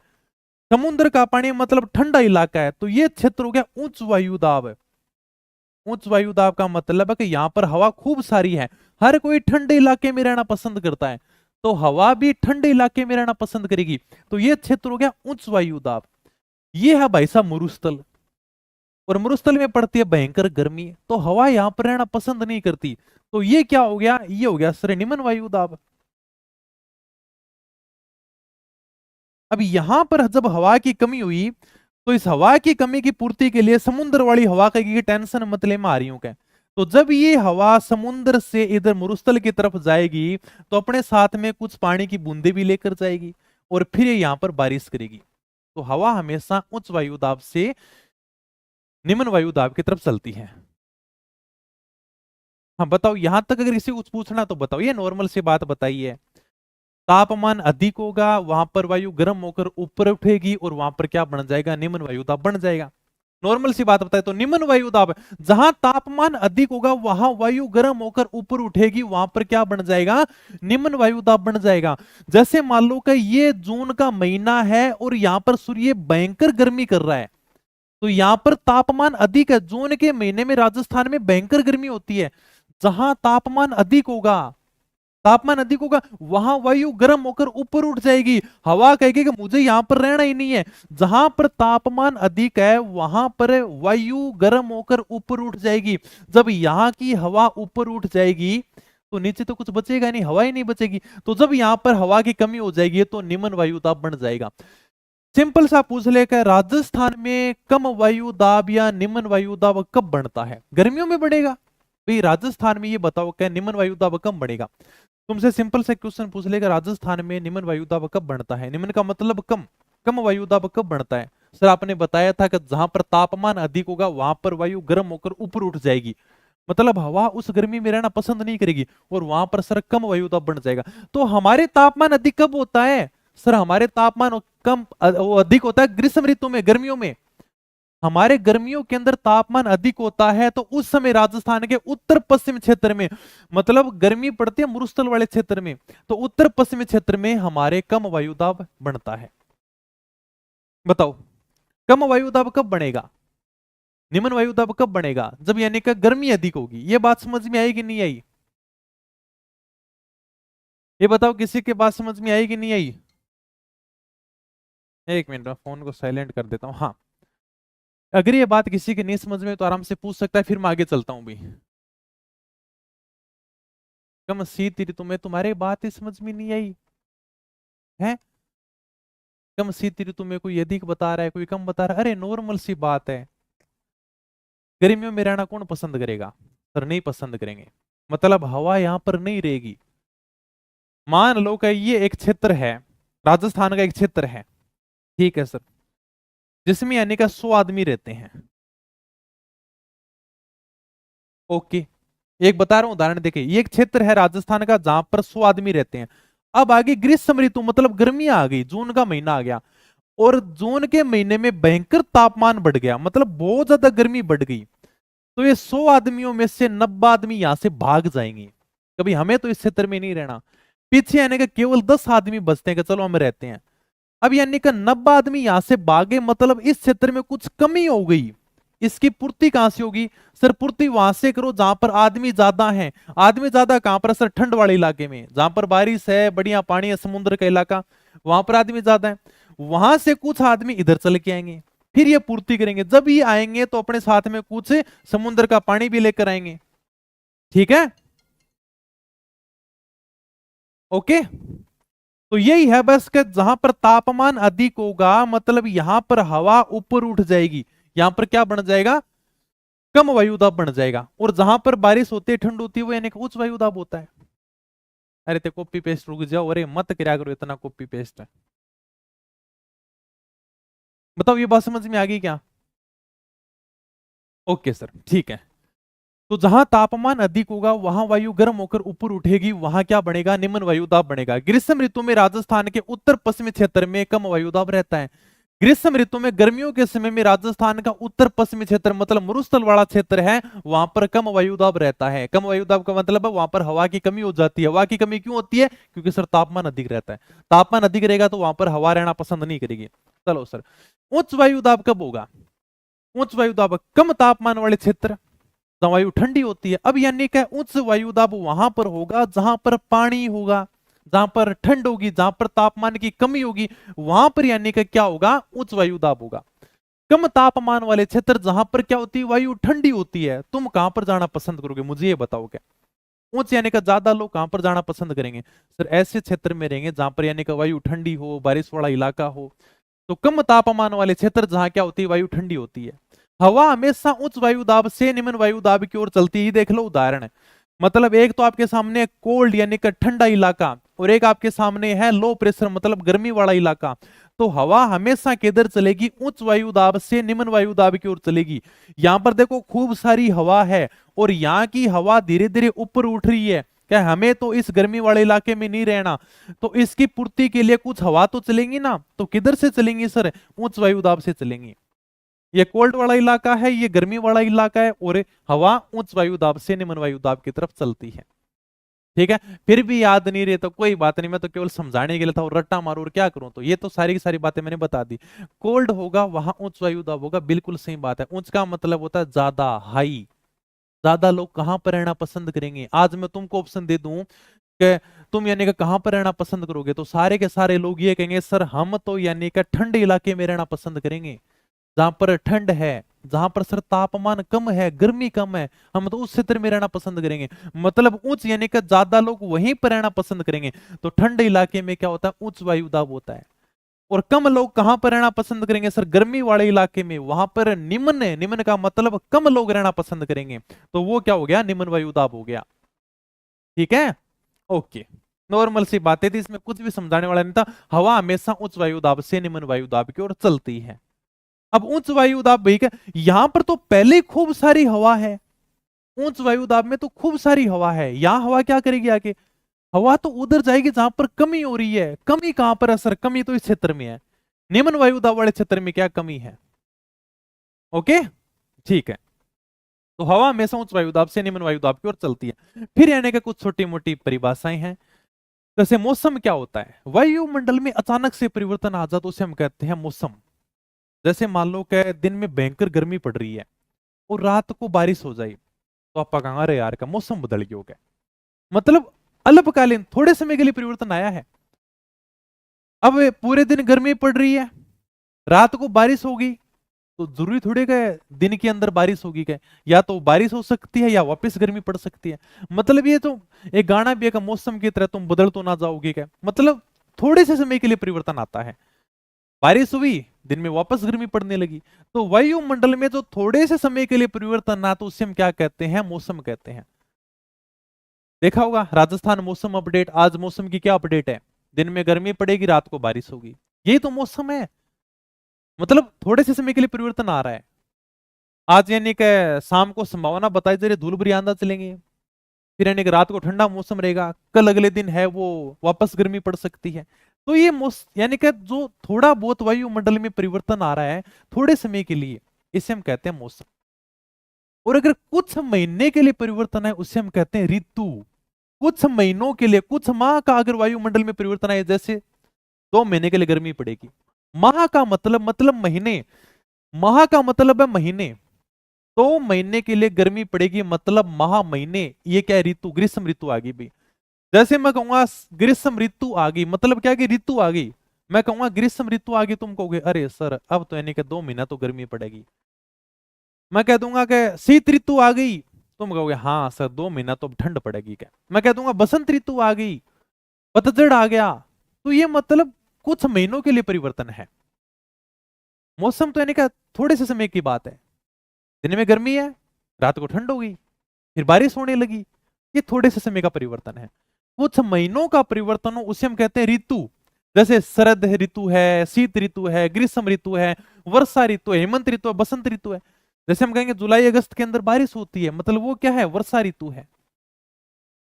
[SPEAKER 1] समुद्र का पानी मतलब ठंडा इलाका है, तो ये क्षेत्र हो गया उच्च वायु दाब। उच्च वायु दाब का मतलब है कि यहां पर हवा खूब सारी है, हर कोई ठंडे इलाके में रहना पसंद करता है, तो हवा भी ठंडे इलाके में रहना पसंद करेगी, तो ये क्षेत्र हो गया उच्च वायु दाब। ये है भाई साहब मरुस्थल, और मरुस्थल में पड़ती है भयंकर गर्मी, तो हवा यहां पर रहना पसंद नहीं करती, तो ये क्या हो गया? ये हो गया सर निम्न वायु दाब। अब यहां पर जब हवा की कमी हुई तो इस हवा की कमी की पूर्ति के लिए समुद्र वाली हवा कहेगी टेंशन मत ले, मैं आ रही हूं क्या। तो जब ये हवा समुद्र से इधर मरुस्थल की तरफ जाएगी तो अपने साथ में कुछ पानी की बूंदे भी लेकर जाएगी, और फिर ये यहां पर बारिश करेगी। तो हवा हमेशा उच्च वायु दाब से निम्न वायु दाब की तरफ चलती है। हाँ बताओ, यहां तक अगर इसे कुछ पूछना तो बताओ, ये नॉर्मल सी बात बताइए। तापमान अधिक होगा वहां पर वायु गर्म होकर ऊपर उठेगी, और वहां पर क्या बन जाएगा? निम्न वायु दाब बन जाएगा। नॉर्मल सी बात बताए तो निम्न वायु दाब, जहां तापमान अधिक होगा वहां वायु गर्म होकर ऊपर उठेगी, वहां पर क्या बन जाएगा? निम्न वायु दाब बन जाएगा। जैसे मान लो कि ये जून का महीना है और यहां पर सूर्य भयंकर गर्मी कर रहा है, तो यहां पर तापमान अधिक है, जून के महीने में राजस्थान में भयंकर गर्मी होती है। जहां तापमान अधिक होगा, तापमान अधिक होगा, वहां वायु गर्म होकर ऊपर उठ जाएगी। हवा कहेगी कि मुझे यहां पर रहना ही नहीं है। जहां पर तापमान अधिक है वहां पर वायु गर्म होकर ऊपर उठ जाएगी। जब यहां की हवा ऊपर उठ जाएगी तो नीचे तो कुछ बचेगा नहीं, हवा ही नहीं बचेगी। तो जब यहां पर हवा की कमी हो जाएगी तो निम्न वायु दाब बन जाएगा। सिंपल सा पूछ लेकर, राजस्थान में कम वायु दाब या निम्न वायु दाब कब बढ़ता है? गर्मियों में बढ़ेगा। भाई राजस्थान में ये बताओ क्या निम्न वायु दाब कब बढ़ेगा? तुमसे सिंपल से क्वेश्चन पूछ लेगा, राजस्थान में निम्न वायु दाब कब बढ़ता है? निम्न का मतलब कम, कम वायु दाब कब बढ़ता है? सर आपने बताया था कि जहां पर तापमान अधिक होगा वहां पर वायु गर्म होकर ऊपर उठ जाएगी, मतलब हवा उस गर्मी में रहना पसंद नहीं करेगी और वहां पर सर कम वायु दाब बढ़ जाएगा। तो हमारे तापमान अधिक कब होता है? सर हमारे तापमान कम वो अधिक होता है ग्रीष्म ऋतु में, गर्मियों में। हमारे गर्मियों के अंदर तापमान अधिक होता है तो उस समय राजस्थान के उत्तर पश्चिम क्षेत्र में, मतलब गर्मी पड़ती है मरुस्थल वाले क्षेत्र में, तो उत्तर पश्चिमी क्षेत्र में हमारे कम वायुदाब बनता है। बताओ कम वायुदाब कब बनेगा? निम्न वायुदाब कब बनेगा? जब यानी कि गर्मी अधिक होगी। ये बात समझ में आई कि नहीं आई? ये बताओ किसी के बात समझ में आई कि नहीं आई? एक मिनट में फोन को साइलेंट कर देता हूं। हाँ, अगर ये बात किसी के नहीं समझ में तो आराम से पूछ सकता है, फिर मैं आगे चलता हूं भी। कम शीत ऋतु में तुम्हारे बात ही समझ में नहीं आई है? कम शीत ऋतु में कोई अधिक बता रहा है, कोई कम बता रहा है। अरे नॉर्मल सी बात है। गर्मियों में रहना कौन पसंद करेगा? सर नहीं पसंद करेंगे, मतलब हवा यहां पर नहीं रहेगी। मान लो कि ये एक क्षेत्र है, राजस्थान का एक क्षेत्र है, ठीक है सर, जिसमें यानी का 100 आदमी रहते हैं। ओके, एक बता रहा हूं उदाहरण, देखिए ये एक क्षेत्र है राजस्थान का जहां पर 100 आदमी रहते हैं। अब आगे ग्रीष्म ऋतु, मतलब गर्मी आ गई, जून का महीना आ गया और जून के महीने में भयंकर तापमान बढ़ गया, मतलब बहुत ज्यादा गर्मी बढ़ गई। तो ये 100 आदमियों में से 90 आदमी यहां से भाग जाएंगे, कभी हमें तो इस क्षेत्र में नहीं रहना। पीछे यानी कि केवल 10 आदमी बचते हैं कि चलो हम रहते हैं। अब यानी कि 90 आदमी यहां से भागे, मतलब इस क्षेत्र में कुछ कमी हो गई। इसकी पूर्ति कहां से होगी? सर पूर्ति वहां से करो जहां पर आदमी ज्यादा हैं। आदमी ज्यादा कहां पर? सर ठंड वाले इलाके में, जहां पर बारिश है, बढ़िया पानी है, समुद्र का इलाका, वहां पर आदमी ज्यादा है। वहां से कुछ आदमी इधर चल के आएंगे, फिर ये पूर्ति करेंगे। जब ये आएंगे तो अपने साथ में कुछ समुद्र का पानी भी लेकर आएंगे, ठीक है? ओके, तो यही है बस कि जहां पर तापमान अधिक होगा मतलब यहां पर हवा ऊपर उठ जाएगी, यहां पर क्या बन जाएगा? कम वायुदाब बन जाएगा। और जहां पर बारिश होती है, ठंड होती है, वो यानी कि उच्च वायुदाब होता है। अरे ते कॉपी पेस्ट रुक जाओ, अरे मत क्या करो इतना कॉपी पेस्ट। बताओ ये बात समझ में आ गई क्या? ओके सर, ठीक है। तो जहां तापमान अधिक होगा वहां वायु गर्म होकर ऊपर उठेगी, वहां क्या बनेगा? निम्न वायुदाब बनेगा। ग्रीष्म ऋतु में राजस्थान के उत्तर पश्चिमी क्षेत्र में कम वायुदाब रहता है। ग्रीष्म ऋतु में गर्मियों के समय में राजस्थान का उत्तर पश्चिमी क्षेत्र, मतलब मरुस्थल वाला क्षेत्र है, वहां पर कम वायुदाब रहता है। कम वायुदाब का मतलब है वहां पर हवा की कमी हो जाती है। हवा की कमी क्यों होती है? क्योंकि सर तापमान अधिक रहता है। तापमान अधिक रहेगा तो वहां पर हवा रहना पसंद नहीं करेगी। चलो सर, उच्च वायुदाब कब होगा? उच्च वायुदाब कम तापमान वाले क्षेत्र, जहां वायु ठंडी होती है। अब यानी क्या? उच्च वायुदाब वहां पर होगा जहां पर पानी होगा, जहां पर ठंड होगी, जहां पर तापमान की कमी होगी, वहां पर यानी कि क्या होगा? उच्च वायुदाब होगा। कम तापमान वाले क्षेत्र जहां पर क्या होती है? वायु ठंडी होती है। तुम कहां पर जाना पसंद करोगे? मुझे ये बताओ। क्या उच्च यानी कि ज्यादा लोग कहां पर जाना पसंद करेंगे? सर ऐसे क्षेत्र में रहेंगे जहां पर यानी कि वायु ठंडी हो, बारिश वाला इलाका हो। तो कम तापमान वाले क्षेत्र जहां क्या होती है? वायु ठंडी होती है। हवा हमेशा उच्च वायुदाब से निम्न वायुदाब की ओर चलती ही। देख लो उदाहरण, मतलब एक तो आपके सामने कोल्ड यानी कि ठंडा इलाका, और एक आपके सामने है लो प्रेशर मतलब गर्मी वाला इलाका। तो हवा हमेशा किधर चलेगी? उच्च वायुदाब से निम्न वायुदाब की ओर चलेगी। यहां पर देखो खूब सारी हवा है और यहाँ की हवा धीरे धीरे ऊपर उठ रही है। क्या हमें तो इस गर्मी वाले इलाके में नहीं रहना, तो इसकी पूर्ति के लिए कुछ हवा तो चलेंगी ना। तो किधर से चलेंगी सर? उच्च वायुदाब से चलेंगी। ये कोल्ड वाला इलाका है, ये गर्मी वाला इलाका है, और हवा उच्च वायुदाब से निम्न वायुदाब की तरफ चलती है। ठीक है, फिर भी याद नहीं रहे तो कोई बात नहीं, मैं तो केवल समझाने के लिए था, और रट्टा मारू और क्या करूं, तो ये तो सारी की सारी बातें मैंने बता दी। कोल्ड होगा वहां उच्च वायु दाब होगा, बिल्कुल सही बात है। उच्च का मतलब होता है ज्यादा, हाई। ज्यादा लोग कहां पर रहना पसंद करेंगे? आज मैं तुमको ऑप्शन दे दूं कि तुम यानी कि कहां पर रहना पसंद करोगे, तो सारे के सारे लोग ये कहेंगे सर हम तो यानी कि ठंडे इलाके में रहना पसंद करेंगे, जहां पर ठंड है, जहां पर सर तापमान कम है, गर्मी कम है, हम तो उस क्षेत्र में रहना पसंद करेंगे। मतलब उच्च यानी कि ज्यादा लोग वहीं पर रहना पसंद करेंगे, तो ठंडे इलाके में क्या होता है, उच्च वायु दाब होता है। और कम लोग कहां पर रहना पसंद करेंगे सर, गर्मी वाले इलाके में, वहां पर निम्न, निम्न का मतलब कम लोग रहना पसंद करेंगे, तो वो क्या हो गया, निम्न वायु दाब हो गया। ठीक है, ओके। नॉर्मल सी बातें थी, इसमें कुछ भी समझाने वाला नहीं था। हवा हमेशा उच्च वायु दाब से निम्न वायु दाब की ओर चलती है। अब उच्च वायु दाब भाई क्या, यहां पर तो पहले ही खूब सारी हवा है, उच्च वायु दाब में तो खूब सारी हवा है, यहां हवा क्या करेगी आगे, हवा तो उधर जाएगी जहां पर कमी हो रही है। कमी कहां पर है सर, कमी तो इस क्षेत्र में है, निम्न वायु दाब वाले क्षेत्र में क्या कमी है। ओके, ठीक है। तो हवा हमेशा उच्च वायु दाब से निम्न वायु दाब की ओर चलती है। फिर यानी कि कुछ छोटी मोटी परिभाषाएं हैं। जैसे मौसम क्या होता है, वायुमंडल में अचानक से परिवर्तन आ जाए तो उसे हम कहते हैं मौसम। जैसे मान लो कि दिन में भयंकर गर्मी पड़ रही है और रात को बारिश हो जाए, तो आप कहेंगे अरे यार का मौसम बदल गया हो गया। मतलब अल्पकालीन थोड़े समय के लिए परिवर्तन आया है। अब पूरे दिन गर्मी पड़ रही है, रात को बारिश होगी, तो जरूरी थोड़ी का दिन के अंदर बारिश होगी क्या, या तो बारिश हो सकती है या वापस गर्मी पड़ सकती है। मतलब ये तो एक गाना भी है कि मौसम की तरह तुम बदल तो ना जाओगे क्या, मतलब थोड़े से समय के लिए परिवर्तन आता है। बारिश हुई, दिन में वापस गर्मी पड़ने लगी। तो वायुमंडल में जो थोड़े से समय के लिए परिवर्तन ना, तो उससे हम क्या कहते हैं, मौसम कहते हैं। देखा होगा राजस्थान मौसम अपडेट, आज मौसम की क्या अपडेट है, दिन में गर्मी पड़ेगी, रात को बारिश होगी, यही तो मौसम है। मतलब थोड़े से समय के लिए परिवर्तन आ रहा है। आज यानी कि शाम को संभावना बताई जा रही है धूल भरी आंधा चलेंगे, फिर यानी कि रात को ठंडा मौसम रहेगा, कल अगले दिन है वो वापस गर्मी पड़ सकती है। तो ये यानी कि जो थोड़ा बहुत वायुमंडल में परिवर्तन आ रहा है थोड़े समय के लिए, इसे हम कहते हैं मौसम। और अगर कुछ महीने के लिए परिवर्तन है, उसे हम कहते हैं ऋतु। कुछ महीनों के लिए, कुछ माह का अगर वायुमंडल में परिवर्तन आए, जैसे 2 महीने के लिए गर्मी पड़ेगी, माह का मतलब महीने, माह का मतलब है महीने, 2 महीने के लिए गर्मी पड़ेगी मतलब माह महीने, ये क्या है, ऋतु, ग्रीष्म ऋतु आ गई भाई। जैसे मैं कहूंगा ग्रीष्म ऋतु आ गई, मतलब क्या कि ऋतु आ गई। मैं कहूंगा ग्रीष्म ऋतु आ गई, तुम कहोगे अरे सर अब तो यानी कि 2 महीना तो गर्मी पड़ेगी। मैं कह दूंगा कि शीत ऋतु आ गई, तुम कहोगे हाँ सर 2 महीना तो अब ठंड पड़ेगी क्या। मैं कह दूंगा बसंत ऋतु आ गई, पतझड़ आ गया, तो ये मतलब कुछ महीनों के लिए परिवर्तन है। मौसम तो यानी कि थोड़े से समय की बात है, दिन में गर्मी है, रात को ठंड हो गई, फिर बारिश होने लगी, ये थोड़े से समय का परिवर्तन है। कुछ महीनों का परिवर्तन हो उसे हम कहते हैं ऋतु। जैसे शरद ऋतु है, शीत ऋतु है, ग्रीष्म ऋतु है, वर्षा ऋतु है, हेमंत ऋतु है, बसंत ऋतु है। जैसे हम कहेंगे जुलाई अगस्त के अंदर बारिश होती है, मतलब वो क्या है, वर्षा ऋतु है।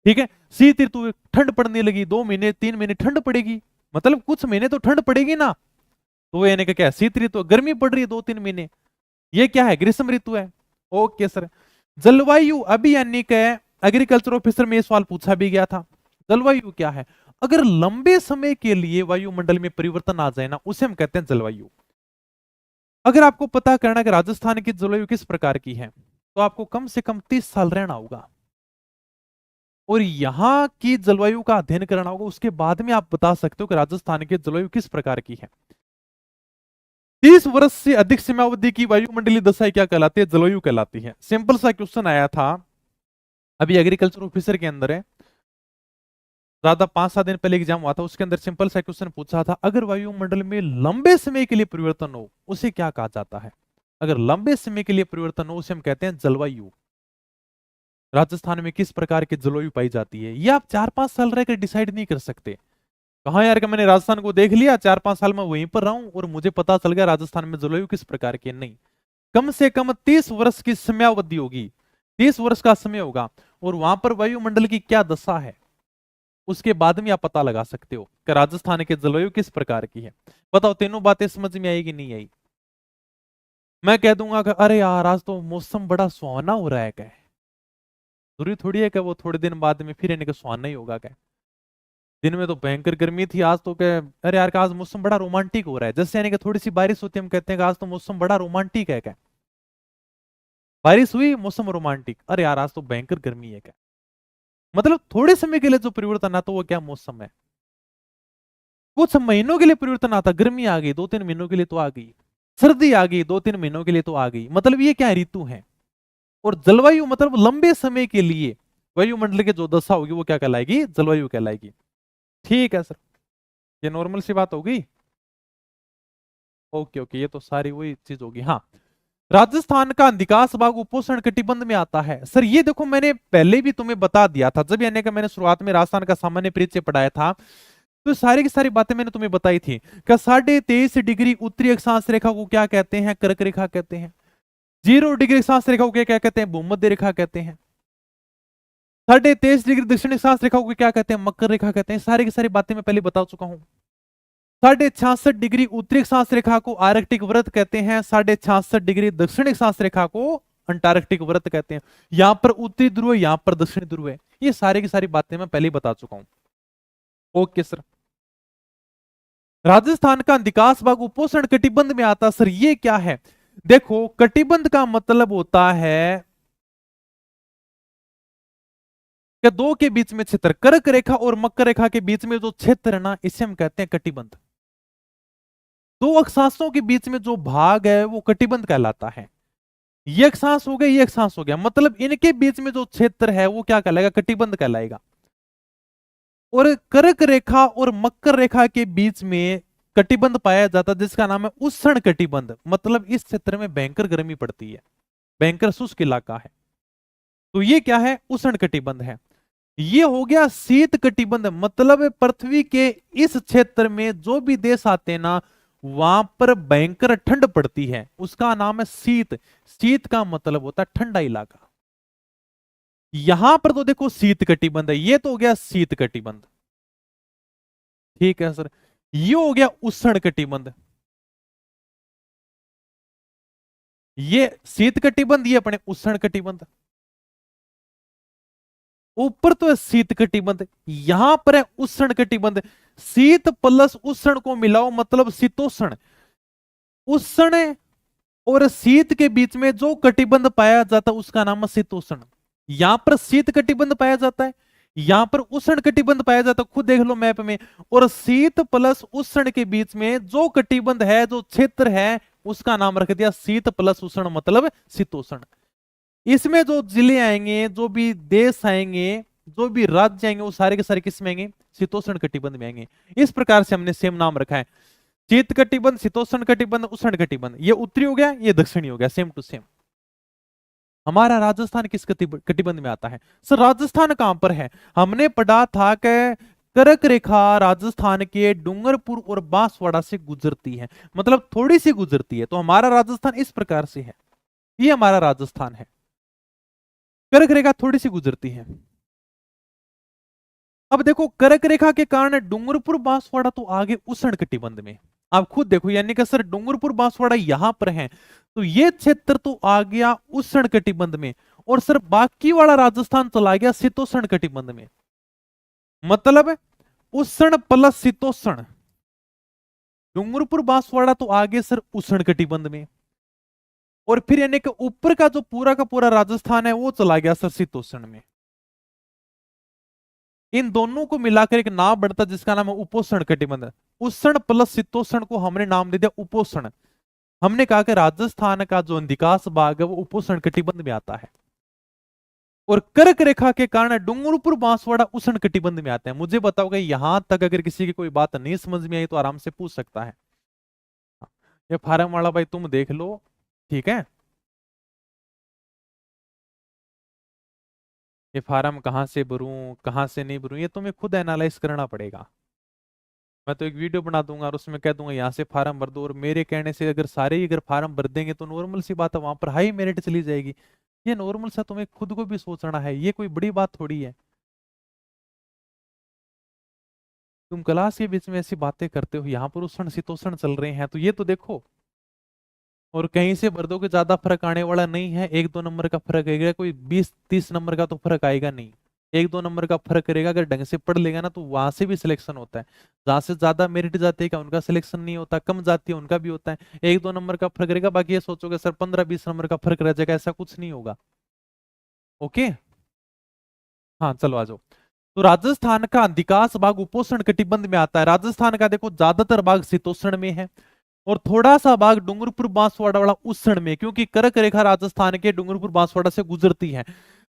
[SPEAKER 1] ठीक है, शीत ऋतु, ठंड पड़ने लगी, 2 महीने 3 महीने ठंड पड़ेगी, मतलब कुछ महीने तो ठंड पड़ेगी ना, तो वो यानी कि क्या, शीत ऋतु। गर्मी पड़ रही है 2-3 महीने, ये क्या है, ग्रीष्म ऋतु है। Okay sir. जलवायु, अभी यानी कि एग्रीकल्चर ऑफिसर में ये सवाल पूछा भी गया था, जलवायु क्या है। अगर लंबे समय के लिए वायुमंडल में परिवर्तन आ जाए ना, उसे हम कहते हैं जलवायु। अगर आपको पता करना कि राजस्थान की जलवायु किस प्रकार की है, तो आपको कम से कम 30 साल रहना होगा और यहां की जलवायु का अध्ययन करना होगा, उसके बाद में आप बता सकते हो कि राजस्थान की जलवायु किस प्रकार की है। 30 वर्ष से अधिक समयावधि की वायुमंडलीय दशाएं क्या कहलाती है, जलवायु कहलाती है। सिंपल सा क्वेश्चन आया था अभी एग्रीकल्चर ऑफिसर के अंदर है, ज्यादा 5-7 दिन पहले एग्जाम हुआ था, उसके अंदर सिंपल सा क्वेश्चन पूछा था, अगर वायुमंडल में लंबे समय के लिए परिवर्तन हो उसे क्या कहा जाता है। अगर लंबे समय के लिए परिवर्तन हो उसे हम कहते हैं जलवायु। राजस्थान में किस प्रकार की जलवायु पाई जाती है, ये आप 4-5 साल रहकर डिसाइड नहीं कर सकते। कहा यार कि मैंने राजस्थान को देख लिया, 4-5 साल में वहीं पर रहा हूं और मुझे पता चल गया राजस्थान में जलवायु किस प्रकार की है, नहीं। कम से कम 30 वर्ष की समयावधि होगी, 30 वर्ष का समय होगा, और वहां पर वायुमंडल की क्या दशा है, उसके बाद में आप पता लगा सकते हो कि राजस्थान के जलवायु किस प्रकार की है। बताओ तीनों बातें समझ में आएगी नहीं आई। मैं कह दूंगा कि अरे यार आज तो मौसम बड़ा सुहावना हो रहा है क्या, जरूरी थोड़ी है कि वो थोड़े दिन बाद में फिर इनका सुहाना ही होगा क्या। दिन में तो भयंकर गर्मी थी, आज तो क्या, अरे यार आज मौसम बड़ा रोमांटिक हो रहा है, जैसे यानी कि थोड़ी सी बारिश होती है हम कहते हैं कि आज तो मौसम बड़ा रोमांटिक है क्या। बारिश हुई मौसम रोमांटिक, अरे यार आज तो भयंकर गर्मी है क्या। मतलब थोड़े समय के लिए जो परिवर्तन आता वो क्या मौसम है। कुछ महीनों के लिए परिवर्तन आता, गर्मी आ गई 2-3 महीनों के लिए तो आ गई, सर्दी आ गई 2-3 महीनों के लिए तो आ गई, मतलब ये क्या ऋतु है। और जलवायु मतलब लंबे समय के लिए वायुमंडल की जो दशा होगी वो क्या कहलाएगी, जलवायु कहलाएगी। ठीक है सर, ये नॉर्मल सी बात होगी। ओके ओके, ये तो सारी वही चीज होगी। हाँ, राजस्थान का अधिकांश भाग उपोष्ण कटिबंध में आता है। सर ये देखो मैंने पहले भी तुम्हें बता दिया था, जब यानी कि मैंने शुरुआत में राजस्थान का सामान्य परिचय पढ़ाया था, तो सारी की सारी बातें मैंने तुम्हें बताई थी कि 23.5 डिग्री उत्तरी अक्षांश रेखा को क्या कहते हैं, कर्क रेखा कहते हैं। 0 डिग्री अक्षांश रेखा को क्या कहते हैं, भूमध्य रेखा कहते हैं। 23.5 डिग्री दक्षिण अक्षांश रेखा को क्या कहते हैं, मकर रेखा कहते हैं। सारी की सारी बातें मैं पहले बता चुका हूं। 66.5 डिग्री उत्तरी अक्षांश रेखा को आर्कटिक वृत्त कहते हैं। 66.5 डिग्री दक्षिण अक्षांश रेखा को अंटार्कटिक वृत्त कहते हैं। यहां पर उत्तरी ध्रुव है, यहां पर दक्षिणी ध्रुव है। ये सारी की सारी बातें मैं पहले ही बता चुका हूं। ओके सर, राजस्थान का अधिकांश भाग उपोष्ण कटिबंध में आता। सर ये क्या है, देखो कटिबंध का मतलब होता है कि दो के बीच में क्षेत्र, कर्क रेखा और मकर रेखा के बीच में जो क्षेत्र है ना, इसे हम कहते हैं कटिबंध। दो अक्षांशों के बीच में जो भाग है वो कटिबंध कहलाता है। ये अक्षांश हो गया, ये अक्षांश हो गया, मतलब इनके बीच में जो क्षेत्र है वो क्या कहलाएगा, कटिबंध कहलाएगा। और कर्क रेखा और मकर रेखा के बीच में कटिबंध पाया जाता है जिसका नाम है उष्ण कटिबंध। मतलब इस क्षेत्र में भयंकर गर्मी पड़ती है, भयंकर शुष्क इलाका है, तो ये क्या है, उष्ण कटिबंध है। ये हो गया शीत कटिबंध, मतलब पृथ्वी के इस क्षेत्र में जो भी देश आते हैं ना, वहां पर भयंकर ठंड पड़ती है, उसका नाम है शीत। शीत का मतलब होता है ठंडा इलाका। यहां पर तो देखो शीत कटिबंध है, ये तो हो गया शीत कटिबंध। ठीक है सर, ये हो गया उष्ण कटिबंध। ये शीत कटिबंध, ये अपने उष्ण कटिबंध। ऊपर तो है शीत कटिबंध, यहां पर है उष्ण कटिबंध। शीत प्लस उष्ण को मिलाओ मतलब शीतोष्ण। उष्ण और शीत के बीच में जो कटिबंध पाया जाता है उसका नाम है शीतोष्ण। यहां पर शीत कटिबंध पाया जाता है, यहां पर उष्ण कटिबंध पाया जाता है, खुद देख लो मैप में। और शीत प्लस उष्ण के बीच में जो कटिबंध है, जो क्षेत्र है, उसका नाम रख दिया शीत प्लस उष्ण मतलब शीतोष्ण। इसमें जो जिले आएंगे, जो भी देश आएंगे, जो भी राज्य आएंगे, वो सारे के सारे किस में आएंगे, शीतोष्ण कटिबंध में आएंगे। इस प्रकार से हमने सेम नाम रखा है, शीत कटिबंध, शीतोष्ण कटिबंध, उष्ण कटिबंध। ये उत्तरी हो गया, ये दक्षिणी हो गया, सेम टू सेम। हमारा राजस्थान किस कटिबंध में आता है। सर राजस्थान कहां पर है, हमने पढ़ा था कि कर्क रेखा राजस्थान के डूंगरपुर और बांसवाड़ा से गुजरती है, मतलब थोड़ी सी गुजरती है, तो हमारा राजस्थान इस प्रकार से है। ये हमारा राजस्थान है, कर्क रेखा थोड़ी सी गुजरती है। अब देखो कर्क रेखा के कारण डूंगरपुर बांसवाड़ा तो आगे उष्ण कटिबंध में। आप खुद देखो, यानी कि सर डूंगरपुर बांसवाड़ा यहां पर है, तो ये क्षेत्र तो आ गया उष्ण कटिबंध में, और सर बाकी वाला राजस्थान चला गया शीतोष्ण कटिबंध में। मतलब उष्ण प्लस शीतोष्ण, डूंगरपुर बांसवाड़ा तो आगे सर उष्ण कटिबंध में, और फिर यानी कि ऊपर का जो पूरा का पूरा राजस्थान है वो चला गया सर शीतोष्ण में। इन दोनों को मिलाकर एक नाम बढ़ता जिसका नाम है उपोष्ण कटिबंध। उष्ण प्लस शीतोष्ण को हमने नाम दे दिया उपोष्ण। हमने कहा कि राजस्थान का जो अधिकांश भाग है वो उपोष्ण कटिबंध में आता है, और कर्क रेखा के कारण डूंगरपुर बांसवाड़ा उष्ण कटिबंध में आते हैं। मुझे बताओगे यहां तक अगर किसी की कोई बात नहीं समझ में आई तो आराम से पूछ सकता है। ये फार्म वाला भाई तुम देख लो, ठीक है। ये फार्म कहां से भरूं कहां से नहीं भरूं, ये तुम्हें खुद एनालाइज करना पड़ेगा। मैं तो एक वीडियो बना दूंगा और उसमें कह दूंगा यहाँ से फार्म भर दो, और मेरे कहने से अगर सारे ही अगर फार्म भर देंगे तो नॉर्मल सी बात है, वहां पर हाई मेरिट चली जाएगी। ये नॉर्मल सा तुम्हें खुद को भी सोचना है, ये कोई बड़ी बात थोड़ी है। तुम क्लास के बीच में ऐसी बातें करते हो, यहाँ पर उष्ण शीतोष्ण चल रहे हैं, तो ये तो देखो। और कहीं से भर दो कि ज्यादा फर्क आने वाला नहीं है, 1-2 नंबर का फर्क आएगा, कोई 20-30 नंबर का तो फर्क आएगा नहीं। 1-2 नंबर का फर्क करेगा, अगर ढंग से पढ़ लेगा ना तो वहां से भी सिलेक्शन होता है। जहां से ज्यादा मेरिट जाती है क्या उनका सिलेक्शन नहीं होता, कम जाती है उनका भी होता है। 1-2 नंबर का फर्क रहेगा, बाकी ये सोचोगे सर 15-20 नंबर का फर्क रह जाएगा, ऐसा कुछ नहीं होगा। ओके। हाँ चलो आ जाओ। तो राजस्थान का अधिकांश भाग उपोष्ण कटिबंध में आता है। राजस्थान का देखो ज्यादातर भाग शीतोष्ण में है, और थोड़ा सा भाग डूंगरपुर बांसवाड़ा वाला उष्ण में, क्योंकि कर्क रेखा राजस्थान के डूंगरपुर बांसवाड़ा से गुजरती है।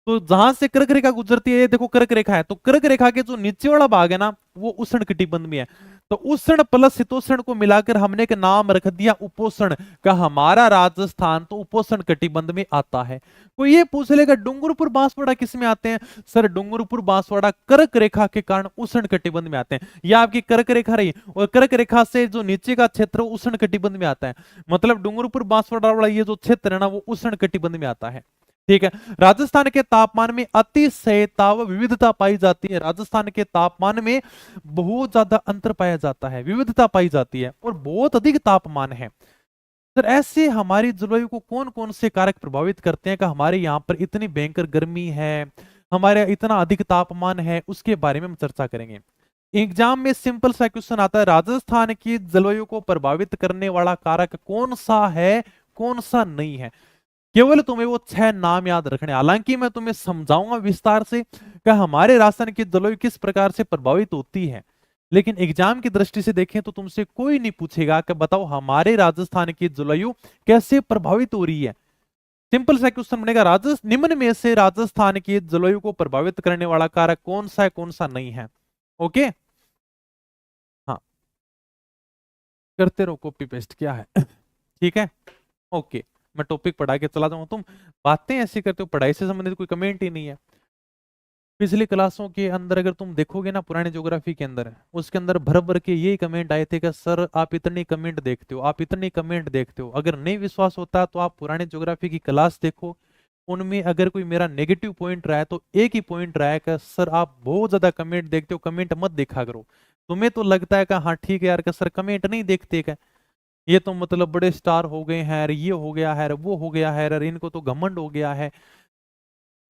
[SPEAKER 1] तो जहां से कर्क रेखा गुजरती है, ये देखो कर्क रेखा है, तो कर्क रेखा के जो नीचे वाला भाग है ना वो उष्ण कटिबंध में है। तो उष्ण प्लस शीतोष्ण को मिलाकर हमने एक नाम रख दिया उपोष्ण का। हमारा राजस्थान तो उपोष्ण कटिबंध में आता है। कोई ये पूछ लेगा डूंगरपुर बांसवाड़ा किस में आते हैं? सर डूंगरपुर बांसवाड़ा कर्क रेखा के कारण उष्ण कटिबंध में आते हैं। यह आपकी कर्क रेखा रही, और कर्क रेखा से जो नीचे का क्षेत्र उष्ण कटिबंध में आता है। मतलब डूंगरपुर बांसवाड़ा वाला ये जो क्षेत्र है ना वो उष्ण कटिबंध में आता है। ठीक है। राजस्थान के तापमान में अतिशयता व विविधता पाई जाती है। राजस्थान के तापमान में बहुत ज्यादा अंतर पाया जाता है, विविधता पाई जाती है, और बहुत अधिक तापमान है। सर ऐसे हमारी जलवायु को कौन कौन से कारक प्रभावित करते हैं कि हमारे यहाँ पर इतनी भयंकर गर्मी है, हमारे इतना अधिक तापमान है, उसके बारे में हम चर्चा करेंगे। एग्जाम में सिंपल सा क्वेश्चन आता है, राजस्थान की जलवायु को प्रभावित करने वाला कारक कौन सा है, कौन सा नहीं है। केवल तुम्हें वो 6 नाम याद रखने। हालांकि मैं तुम्हें समझाऊंगा विस्तार से कि हमारे राजस्थान की जलवायु किस प्रकार से प्रभावित होती है, लेकिन एग्जाम की दृष्टि से देखें तो तुमसे कोई नहीं पूछेगा कि बताओ हमारे राजस्थान की जलवायु कैसे प्रभावित हो रही है। सिंपल सा क्वेश्चन बनेगा, राजस्थान निम्न में से राजस्थान की जलवायु को प्रभावित करने वाला कारक कौन सा है, कौन सा नहीं है। ओके। हाँ करते रहो, कॉपी पेस्ट क्या है। ठीक है। ओके। मैं टॉपिक पढ़ा के चला जाऊं, तुम बातें ऐसी करते हो, पढ़ाई से संबंधित कोई कमेंट ही नहीं है। पिछली क्लासों के अंदर अगर तुम देखोगे ना पुरानी ज्योग्राफी के अंदर, उसके अंदर भर भर के यही कमेंट आए थे कि सर आप इतनी कमेंट देखते हो, आप इतनी कमेंट देखते हो। अगर नहीं विश्वास होता तो आप पुराने ज्योग्राफी की क्लास देखो, उनमें अगर कोई मेरा नेगेटिव पॉइंट रहा है तो एक ही पॉइंट रहा है कि सर आप बहुत ज्यादा कमेंट देखते हो, कमेंट मत देखा करो। तुम्हें तो लगता है कि हाँ ठीक है यार कि सर कमेंट नहीं देखते क्या, ये तो मतलब बड़े स्टार हो गए हैं, अरे ये हो गया है, अरे वो हो गया है, अरे इनको तो घमंड हो गया है।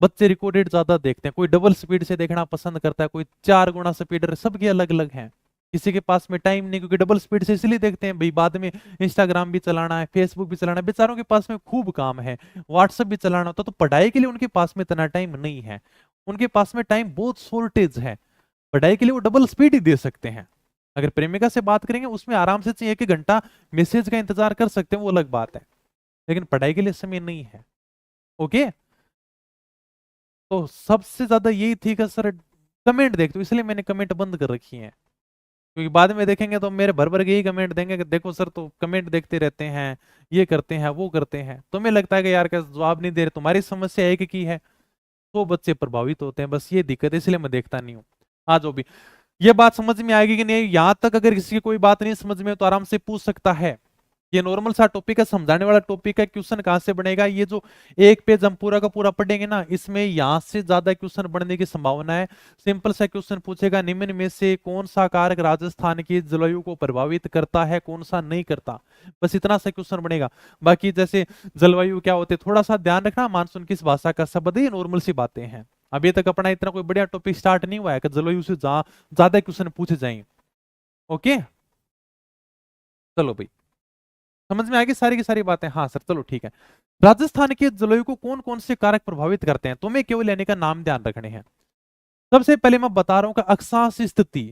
[SPEAKER 1] बच्चे रिकॉर्डेड ज्यादा देखते हैं, कोई डबल स्पीड से देखना पसंद करता है, कोई 4 गुना स्पीड, सबके अलग अलग हैं। किसी के पास में टाइम नहीं, क्योंकि डबल स्पीड से इसलिए देखते हैं भाई बाद में इंस्टाग्राम भी चलाना है, फेसबुक भी चलाना है, बेचारों के पास में खूब काम है, व्हाट्सएप भी चलाना होता, तो पढ़ाई के लिए उनके पास में इतना टाइम नहीं है। उनके पास में टाइम बहुत शॉर्टेज है, पढ़ाई के लिए वो डबल स्पीड ही दे सकते हैं। अगर प्रेमिका से बात करेंगे उसमें आराम से चाहिए 1 घंटा मैसेज का इंतजार कर सकते हैं, वो अलग बात है, लेकिन पढ़ाई के लिए समय नहीं है। ओके। तो सबसे ज्यादा यही थी कि सर कमेंट देखते हो, इसलिए मैंने कमेंट बंद कर रखी है, क्योंकि बाद में देखेंगे तो मेरे भर भर के यही कमेंट देंगे कि देखो सर तो कमेंट देखते रहते हैं, ये करते हैं वो करते हैं। तुम्हें लगता है कि यार का जवाब नहीं दे रहे, तुम्हारी समस्या एक की है, तो बच्चे प्रभावित होते हैं, बस ये दिक्कत है, इसलिए मैं देखता नहीं हूँ। आ जाओ भी, ये बात समझ में आएगी कि नहीं, यहां तक अगर किसी की कोई बात नहीं समझ में तो आराम से पूछ सकता है। ये नॉर्मल सा टॉपिक है, समझाने वाला टॉपिक है, क्वेश्चन कहां से बनेगा, ये जो एक पेज हम पूरा का पूरा पढ़ेंगे ना, इसमें यहां से ज्यादा क्वेश्चन बनने की संभावना है। सिंपल सा क्वेश्चन पूछेगा, निम्न में से कौन सा कारक राजस्थान की जलवायु को प्रभावित करता है, कौन सा नहीं करता, बस इतना सा क्वेश्चन बनेगा। बाकी जैसे जलवायु क्या होते, थोड़ा सा ध्यान रखना, मानसून किस भाषा का शब्द है, नॉर्मल सी बातें हैं। अभी तक अपना इतना कोई बढ़िया टॉपिक स्टार्ट नहीं हुआ है कि जलवायु से ज्यादा क्वेश्चन पूछे जाएंगे। ओके। चलो भाई, समझ में आएगी सारी की सारी बातें। हाँ सर चलो ठीक है। राजस्थान के जलवायु को कौन कौन से कारक प्रभावित करते हैं, तुम्हें केवल यानी का नाम ध्यान रखने हैं। सबसे पहले मैं बता रहा हूं कि अक्षांश स्थिति।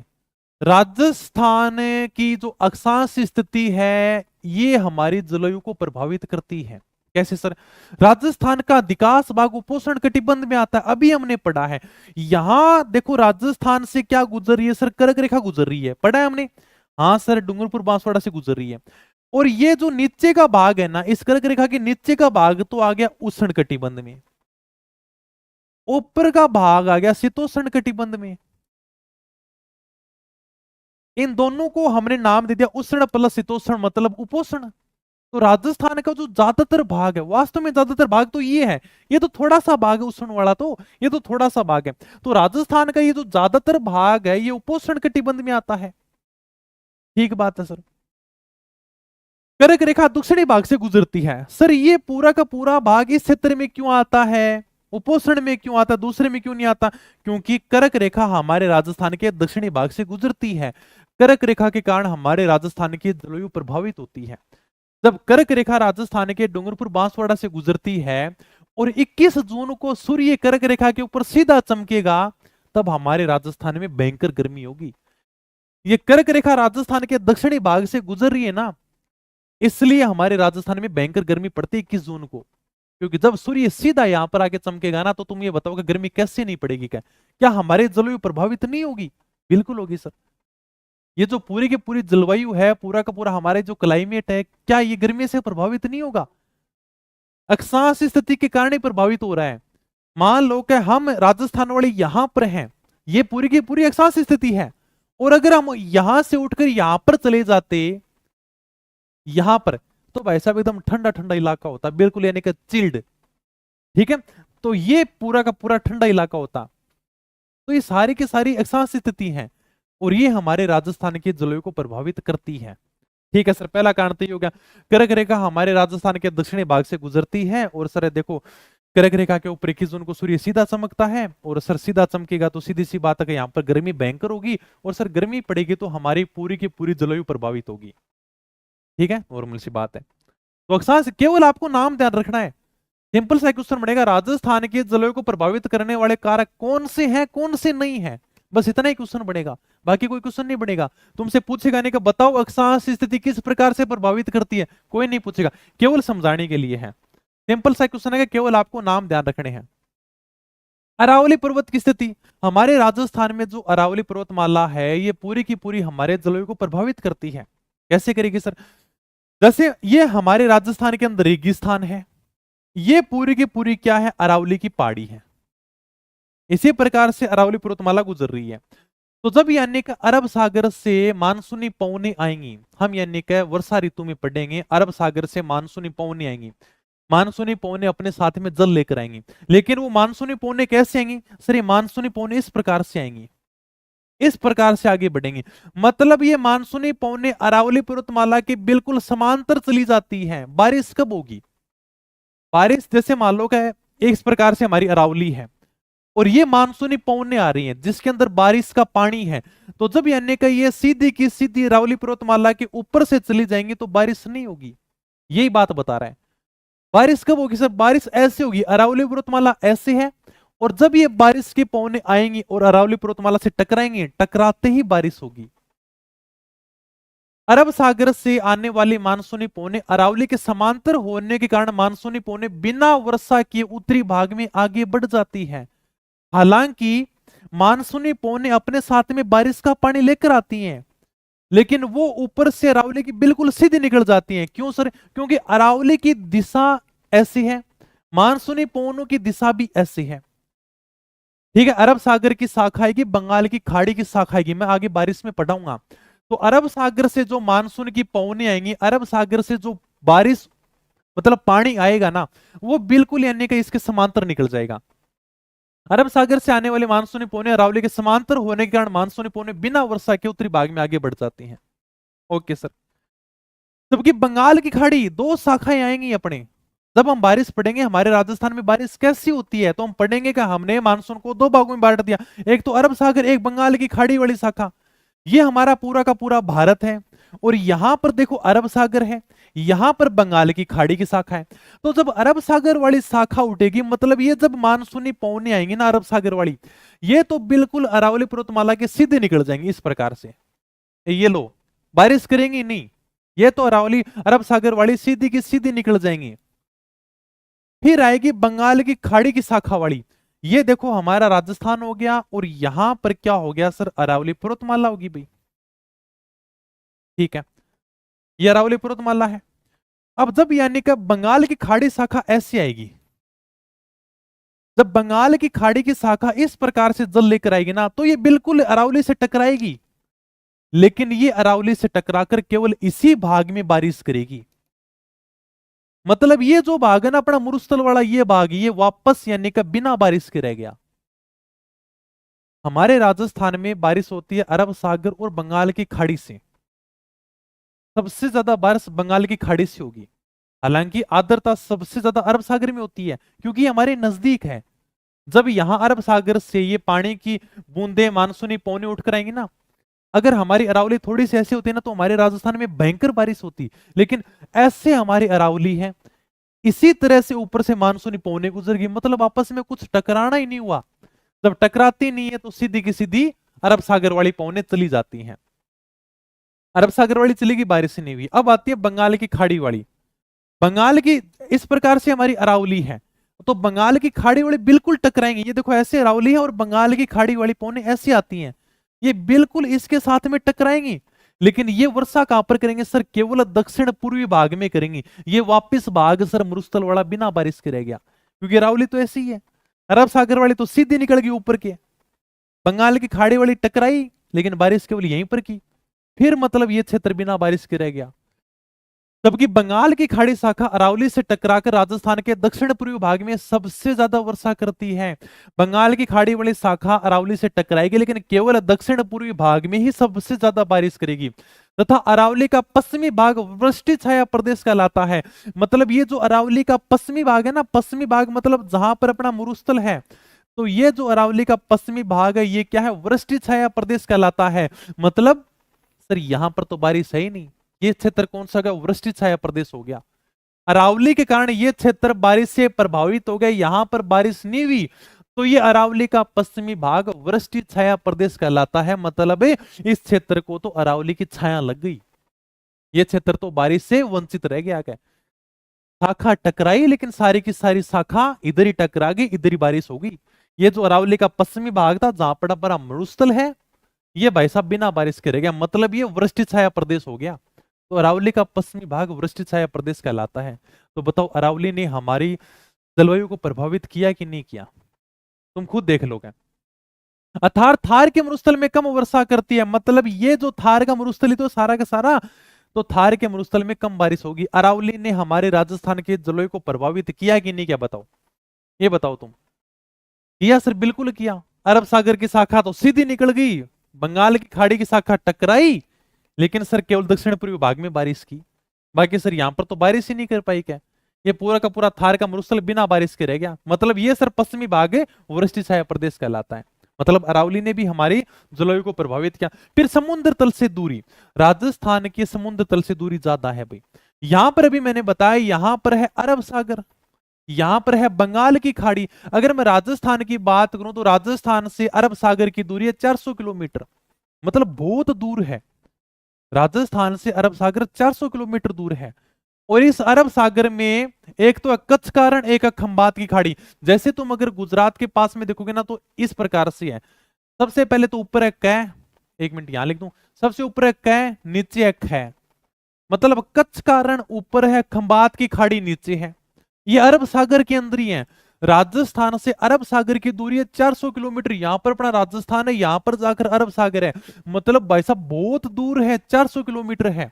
[SPEAKER 1] राजस्थान की जो अक्षांश स्थिति है ये हमारी जलवायु को प्रभावित करती है। कैसे सर? राजस्थान का अधिकांश भाग उपोष्ण कटिबंध में आता है, अभी हमने पढ़ा है। यहां देखो राजस्थान से क्या गुजर रही है सर, कर्क रेखा गुजर रही है, पढ़ा है हमने। हाँ सर डूंगरपुर बांसवाड़ा से गुजर रही है। और ये जो नीचे का भाग है ना, इस कर्क रेखा के नीचे का भाग तो आ गया उष्ण कटिबंध में, ऊपर का भाग आ गया शीतोष्ण कटिबंध में। इन दोनों को हमने नाम दे दिया उष्ण प्लस शीतोष्ण मतलब उपोष्ण। तो राजस्थान का जो ज्यादातर भाग है, वास्तव में ज्यादातर भाग तो ये है, ये तो थोड़ा सा भाग है उष्ण वाला, तो ये तो थोड़ा सा भाग है। तो राजस्थान का ये जो ज्यादातर भाग है ये उपोष्ण कटिबंध में आता है। ठीक बात है सर। कर्क रेखा दक्षिणी भाग से गुजरती है। सर ये पूरा का पूरा भाग इस क्षेत्र में क्यों आता है, उपोषण में क्यों आता, दूसरे में क्यों नहीं आता? क्योंकि कर्क रेखा हमारे राजस्थान के दक्षिणी भाग से गुजरती है। कर्क रेखा के कारण हमारे राजस्थान की जलवायु प्रभावित होती है। जब कर्क रेखा राजस्थान के डूंगरपुर बांसवाड़ा से गुजरती है और 21 जून को सूर्य कर्क रेखा के ऊपर सीधा चमकेगा, तब हमारे राजस्थान में भयंकर गर्मी होगी। ये कर्क रेखा राजस्थान के दक्षिणी भाग से गुजर रही है ना, इसलिए हमारे राजस्थान में भयंकर गर्मी पड़ती है 21 जून को। क्योंकि जब सूर्य सीधा यहां पर आके चमकेगा ना, तो तुम ये बताओ कि गर्मी कैसे नहीं पड़ेगी? क्या हमारे जलवायु प्रभावित नहीं होगी? बिल्कुल होगी सर। ये जो पूरी की पूरी जलवायु है, पूरा का पूरा हमारे जो क्लाइमेट है, क्या ये गर्मी से प्रभावित नहीं होगा? अक्षांश स्थिति के कारण ही प्रभावित हो रहा है। मान लो कि हम राजस्थान वाले यहां पर हैं, ये पूरी की पूरी अक्षांश स्थिति है, और अगर हम यहां से उठकर यहां पर चले जाते, यहां पर, तो भाई साहब एकदम ठंडा ठंडा इलाका होता, बिल्कुल यानी कि चिल्ड। ठीक है, तो ये पूरा का पूरा ठंडा इलाका होता। तो ये सारी की सारी अक्षांश स्थिति है, और ये हमारे राजस्थान की जलवायु को प्रभावित करती है। ठीक है सर, पहला कारण तो ये हो गया। कर्क रेखा हमारे राजस्थान के दक्षिणी भाग से गुजरती है, और सर देखो कर्क रेखा के ऊपर 21 जून को सूर्य सीधा चमकता है, और सर सीधा चमकेगा तो सीधी सी बात है कि यहाँ पर गर्मी भयंकर होगी, और सर गर्मी पड़ेगी तो हमारी पूरी की पूरी जलवायु प्रभावित होगी। ठीक है, नॉर्मल सी बात है। तो अक्षांश केवल आपको नाम ध्यान रखना है। सिंपल सा क्वेश्चन बनेगा, राजस्थान की जलवायु को प्रभावित करने वाले कारक कौन से हैं, कौन से नहीं है, बस इतना ही क्वेश्चन बनेगा, बाकी कोई क्वेश्चन नहीं बनेगा। तुमसे पूछेगा नहीं कि बताओ अक्षांश स्थिति किस प्रकार से प्रभावित करती है, कोई नहीं पूछेगा, केवल समझाने के लिए है। सिंपल सा क्वेश्चन है कि केवल आपको नाम ध्यान रखने हैं। अरावली पर्वत की स्थिति, हमारे राजस्थान में जो अरावली पर्वतमाला है, ये पूरी की पूरी हमारे जलवायु को प्रभावित करती है। कैसे करेगी सर? जैसे ये हमारे राजस्थान के अंदर रेगिस्तान है, ये पूरी की पूरी क्या है, अरावली की पहाड़ी है। इसी प्रकार से अरावली पर्वतमाला गुजर रही है। तो जब यानी कि अरब सागर से मानसूनी पवनें आएंगी, हम यानी कि वर्षा ऋतु में पढ़ेंगे, अरब सागर से मानसूनी पवनें आएंगी। मानसूनी पवनें अपने साथ में जल लेकर आएंगी, लेकिन वो मानसूनी पवनें कैसे आएंगी? सर ये मानसूनी पवनें इस प्रकार से आएंगी, इस प्रकार से आगे बढ़ेंगी। मतलब ये मानसूनी पवनें अरावली पर्वतमाला के बिल्कुल समांतर चली जाती हैं। बारिश कब होगी? बारिश जैसे मान लो कि इस प्रकार से हमारी अरावली है, और ये मानसूनी पवनें आ रही हैं जिसके अंदर बारिश का पानी है, तो जब यानी कि ये सीधी की सीधी अरावली पर्वतमाला के ऊपर से चली जाएंगी तो बारिश नहीं होगी। यही बात बता रहा है। बारिश कब होगी सर? बारिश ऐसे होगी, अरावली पर्वतमाला ऐसे है, और जब ये बारिश की पवनें आएंगी और अरावली पर्वतमाला से टकराएंगी, टकराते ही बारिश होगी। अरब सागर से आने वाली मानसूनी पवनें अरावली के समांतर होने के कारण मानसूनी पवनें बिना वर्षा के उत्तरी भाग में आगे बढ़ जाती है। हालांकि मानसूनी पवनें अपने साथ में बारिश का पानी लेकर आती हैं, लेकिन वो ऊपर से अरावली की बिल्कुल सीधी निकल जाती हैं। क्यों सर? क्योंकि अरावली की दिशा ऐसी है, मानसूनी पवनों की दिशा भी ऐसी है। ठीक है, अरब सागर की शाखा आएगी, बंगाल की खाड़ी की शाखा आएगी, मैं आगे बारिश में पढ़ाऊंगा। तो अरब सागर से जो मानसून की पवनें आएंगी, अरब सागर से जो बारिश मतलब पानी आएगा ना, वो बिल्कुल यानी कि इसके समांतर निकल जाएगा। अरब सागर से आने वाले मानसूनी पवनें अरावली के समांतर होने के कारण मानसूनी पवनें बिना वर्षा के उत्तरी भाग में आगे बढ़ जाती हैं। Okay sir. जबकि बंगाल की खाड़ी दो शाखाएं आएंगी अपने। जब हम बारिश पढ़ेंगे, हमारे राजस्थान में बारिश कैसी होती है, तो हम पढ़ेंगे कि हमने मानसून को दो भागों में बांट दिया, एक तो अरब सागर, एक बंगाल की खाड़ी वाली शाखा। ये हमारा पूरा का पूरा भारत है, और यहां पर देखो अरब सागर है, यहां पर बंगाल की खाड़ी की शाखा है। तो जब अरब सागर वाली शाखा उठेगी, मतलब ये जब मानसूनी पवनें आएंगी ना अरब सागर वाली, ये तो बिल्कुल अरावली पर्वतमाला के सीधे निकल जाएंगी इस प्रकार से। ये लो, बारिश करेंगी नहीं, ये तो अरावली अरब सागर वाली सीधी की सीधी निकल जाएंगी। फिर आएगी बंगाल की खाड़ी की शाखा वाली, ये देखो हमारा राजस्थान हो गया, और यहां पर क्या हो गया सर? अरावली पर्वतमाला होगी भाई। ठीक है, ये अरावली पर्वतमाला है। अब जब यानी कि बंगाल की खाड़ी शाखा ऐसी आएगी, जब बंगाल की खाड़ी की शाखा इस प्रकार से जल लेकर आएगी ना, तो ये बिल्कुल अरावली से टकराएगी, लेकिन ये अरावली से टकराकर केवल इसी भाग में बारिश करेगी। मतलब ये जो भाग है ना अपना मुरुस्थल वाला, ये भाग ये वापस यानी कि बिना बारिश के रह गया। हमारे राजस्थान में बारिश होती है अरब सागर और बंगाल की खाड़ी से। सबसे ज्यादा बारिश बंगाल की खाड़ी से होगी। हालांकि आर्द्रता सबसे ज्यादा अरब सागर में होती है, क्योंकि हमारे नजदीक है। जब यहां अरब सागर से ये पानी की बूंदे मानसूनी पौने उठकर आएंगी ना, अगर हमारी अरावली थोड़ी सी ऐसी होती है ना, तो हमारे राजस्थान में भयंकर बारिश होती। लेकिन ऐसे हमारी अरावली है, इसी तरह से ऊपर से मानसूनी पौने गुजर गई, मतलब आपस में कुछ टकराना ही नहीं हुआ। जब टकराती नहीं है तो सीधी की सीधी अरब सागर वाली पौने चली जाती हैं। अरब सागर वाली चलेगी, बारिश ही नहीं हुई। अब आती है बंगाल की खाड़ी वाली। बंगाल की इस प्रकार से हमारी अरावली है, तो बंगाल की खाड़ी वाली बिल्कुल टकराएंगे। ये देखो ऐसे अरावली है और बंगाल की खाड़ी वाली पौने ऐसी आती हैं, ये बिल्कुल इसके साथ में टकराएंगी। लेकिन ये वर्षा कहां पर करेंगे सर? केवल दक्षिण पूर्वी भाग में करेंगी। ये वापिस भाग सर मरुस्थल वाला बिना बारिश के रह गया, क्योंकि अरावली तो ऐसी ही है। अरब सागर वाली तो सीधी निकल गई ऊपर के, बंगाल की खाड़ी वाली टकराई लेकिन बारिश केवल यहीं पर की, फिर मतलब ये क्षेत्र बिना बारिश के रह गया। जबकि बंगाल की खाड़ी शाखा अरावली से टकराकर राजस्थान के दक्षिण पूर्वी भाग में सबसे ज्यादा वर्षा करती है। बंगाल की खाड़ी वाली शाखा अरावली से टकराएगी, लेकिन केवल दक्षिण पूर्वी भाग में ही सबसे ज्यादा बारिश करेगी। तथा अरावली का पश्चिमी भाग वृष्टि छाया प्रदेश कहलाता है। मतलब ये जो अरावली का पश्चिमी भाग है ना, पश्चिमी भाग मतलब जहां पर अपना मरुस्थल है, तो ये जो अरावली का पश्चिमी भाग है ये क्या है? वृष्टि छाया प्रदेश कहलाता है। मतलब सर यहां पर तो बारिश है ही नहीं, ये क्षेत्र कौन सा गया? वृष्टि छाया प्रदेश हो गया। अरावली के कारण ये क्षेत्र बारिश से प्रभावित हो गया, यहां पर बारिश नहीं हुई, तो ये अरावली का पश्चिमी भाग वृष्टि छाया प्रदेश कहलाता है। मतलब इस क्षेत्र को तो अरावली की छाया लग गई, ये क्षेत्र तो बारिश से वंचित रह गया। क्या शाखा टकराई, लेकिन सारी की सारी शाखा इधर ही टकरा गई, इधर ही बारिश होगी। ये जो अरावली का पश्चिमी भाग था जहां पर बड़ा मरुस्थल है, ये भाई साहब बिना बारिश के रह गया, मतलब ये वृष्टि छाया प्रदेश हो गया। तो अरावली का पश्चिमी भाग वृष्टि छाया प्रदेश कहलाता है। तो बताओ अरावली ने हमारी जलवायु को प्रभावित किया कि नहीं किया? तुम खुद देख लोगे। अर्थात थार के मरुस्थल में कम वर्षा करती है, मतलब ये जो थार का मरुस्थल है तो सारा का सारा, तो थार के मरुस्थल में कम बारिश होगी। अरावली ने हमारे राजस्थान के जलवायु को प्रभावित किया कि नहीं किया? बताओ, ये बताओ तुम। किया सर, बिल्कुल किया। अरब सागर की शाखा तो सीधी निकल गई, बंगाल की खाड़ी की शाखा टकराई, लेकिन सर केवल दक्षिण पूर्वी भाग में बारिश की। बाकी सर यहां पर तो बारिश ही नहीं कर पाई। क्या ये पूरा का पूरा थार का मरुस्थल बिना बारिश के रह गया? मतलब ये सर पश्चिमी भाग वृष्टि छाया प्रदेश कहलाता है। मतलब अरावली ने भी हमारी जलवायु को प्रभावित किया। फिर समुद्र तल से दूरी, राजस्थान की समुद्र तल से दूरी ज्यादा है भाई। यहां पर अभी मैंने बताया, यहां पर है अरब सागर, यहां पर है बंगाल की खाड़ी। अगर मैं राजस्थान की बात करूं तो राजस्थान से अरब सागर की दूरी है 400 किलोमीटर, मतलब बहुत दूर है। राजस्थान से अरब सागर 400 किलोमीटर दूर है। और इस अरब सागर में एक तो कच्छ का रण, एक खंबात की खाड़ी। जैसे तुम अगर गुजरात के पास में देखोगे ना, तो इस प्रकार से है। सबसे पहले तो ऊपर है कै, एक मिनट यहां लिख दूं, सबसे ऊपर है कै, नीचे है ख, मतलब कच्छ का रण ऊपर है, खंबात की खाड़ी नीचे है। ये अरब सागर के अंदर ही है। राजस्थान से अरब सागर की दूरी है 400 किलोमीटर। यहां पर अपना राजस्थान है, यहां पर जाकर अरब सागर है, मतलब भाई साहब बहुत दूर है, 400 किलोमीटर है।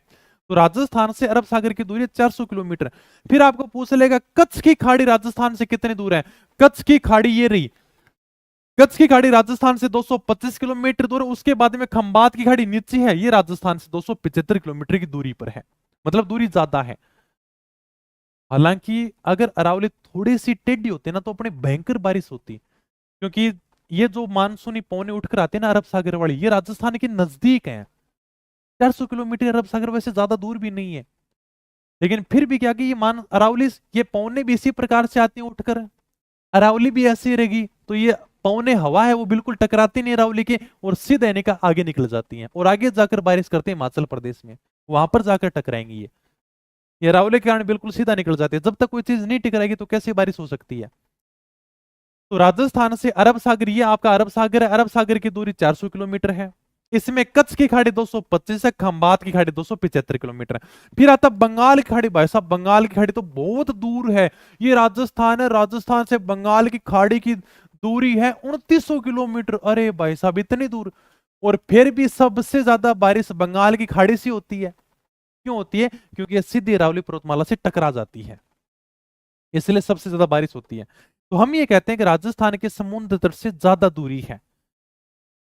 [SPEAKER 1] तो राजस्थान से अरब सागर की दूरी है 400 किलोमीटर। फिर आपको पूछ लेगा कच्छ की खाड़ी राजस्थान से कितनी दूर है? कच्छ की खाड़ी ये रही, कच्छ की खाड़ी राजस्थान से 225 किलोमीटर दूर है। उसके बाद में खंबात की खाड़ी नीचे है, ये राजस्थान से 275 किलोमीटर की दूरी पर है, मतलब दूरी ज्यादा है। हालांकि अगर अरावली थोड़ी सी टेढ़ी होती ना तो अपनी भयंकर बारिश होती, क्योंकि ये जो मानसूनी पौने उठकर आते हैं ना अरब सागर वाली, ये राजस्थान के नजदीक है। 400 किलोमीटर अरब सागर वैसे ज्यादा दूर भी नहीं है, लेकिन फिर भी क्या कि ये मान अरावली, ये पौने भी इसी प्रकार से आती है उठकर, अरावली भी ऐसी रहेगी, तो ये पौने हवा है वो बिल्कुल टकराती नहीं अरावली के, और सीधे आने का आगे निकल जाती हैं और आगे जाकर बारिश करते हैं हिमाचल प्रदेश में, वहां पर जाकर टकराएंगी। ये अरावली के कारण बिल्कुल सीधा निकल जाती है। जब तक कोई चीज नहीं टिकराएगी तो कैसे बारिश हो सकती है? तो राजस्थान से अरब सागर, ये आपका अरब सागर है, अरब सागर की दूरी 400 किलोमीटर है। इसमें कच्छ की खाड़ी 225 है, खंबात की खाड़ी 275 किलोमीटर है। फिर आता बंगाल की खाड़ी। भाई साहब बंगाल की खाड़ी तो बहुत दूर है, ये राजस्थान है, राजस्थान से बंगाल की खाड़ी की दूरी है 2900 किलोमीटर। अरे भाई साहब इतनी दूर, और फिर भी सबसे ज्यादा बारिश बंगाल की खाड़ी से होती है। क्यों होती है? क्योंकि ये सीधी अरावली पर्वतमाला से टकरा जाती है, इसलिए सबसे ज्यादा बारिश होती है। तो हम ये कहते हैं कि राजस्थान के समुद्र तट से ज्यादा दूरी है।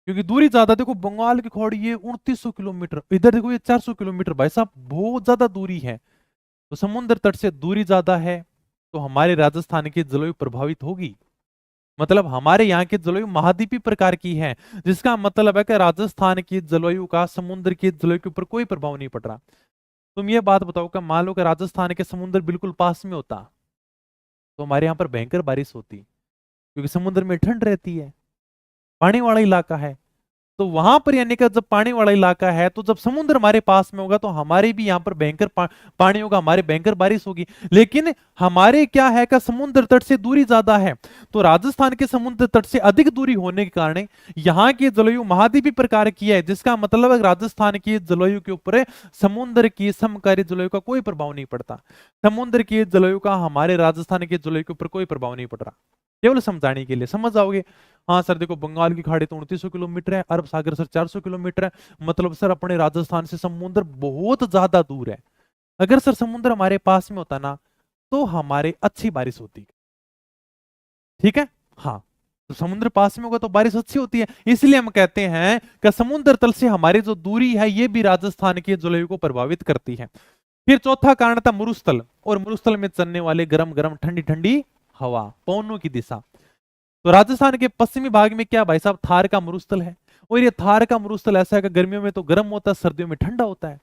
[SPEAKER 1] क्योंकि दूरी ज्यादा, देखो बंगाल की खाड़ी ये 2900 किलोमीटर, इधर देखो ये 400 किलोमीटर, भाई साहब बहुत ज्यादा दूरी है। तो समुद्र तट से दूरी ज्यादा है, तो हमारे राजस्थान की जलवायु प्रभावित होगी। मतलब हमारे यहाँ की जलवायु महाद्वीपीय प्रकार की है, जिसका मतलब है कि राजस्थान की जलवायु का समुद्र की जलवायु के ऊपर कोई प्रभाव नहीं पड़ रहा। तुम ये बात बताओ कि मान लो कि राजस्थान के समुद्र बिल्कुल पास में होता, तो हमारे यहाँ पर भयंकर बारिश होती, क्योंकि समुद्र में ठंड रहती है, पानी वाला इलाका है। तो वहां पर यानी कि जब पानी वाला इलाका है, तो जब समुद्र हमारे पास में होगा तो हमारे भी यहाँ पर भयंकर पानी होगा, हमारे भयंकर बारिश होगी। लेकिन हमारे क्या है कि समुद्र तट से दूरी ज्यादा है, तो राजस्थान के समुद्र तट से अधिक दूरी होने के कारण यहाँ की जलवायु महाद्वीपीय प्रकार की है, जिसका मतलब है राजस्थान की जलवायु के ऊपर समुद्र की समकालीन जलवायु का कोई प्रभाव नहीं पड़ता। समुद्र की जलवायु का हमारे राजस्थान की जलवायु के ऊपर कोई प्रभाव नहीं पड़ रहा। केवल समझाने के लिए समझ जाओगे। हाँ सर देखो, बंगाल की खाड़ी तो 2900 किलोमीटर है, अरब सागर सर 400 किलोमीटर है, मतलब सर अपने राजस्थान से समुद्र बहुत ज्यादा दूर है। अगर सर समुद्र हमारे पास में होता ना, तो हमारे अच्छी बारिश होती। ठीक है। हाँ, तो समुद्र पास में होगा तो बारिश अच्छी होती है, इसलिए हम कहते हैं कि समुद्र तल से हमारी जो दूरी है ये भी राजस्थान की जलवायु को प्रभावित करती है। फिर चौथा कारण था मरुस्थल, और मरुस्थल में चलने वाले गर्म गर्म ठंडी ठंडी हवा, पवनों की दिशा। तो राजस्थान के पश्चिमी भाग में क्या भाई साहब, थार का मरुस्थल है। और ये थार का मरुस्थल ऐसा है कि गर्मियों में तो गर्म होता है, सर्दियों में ठंडा होता है।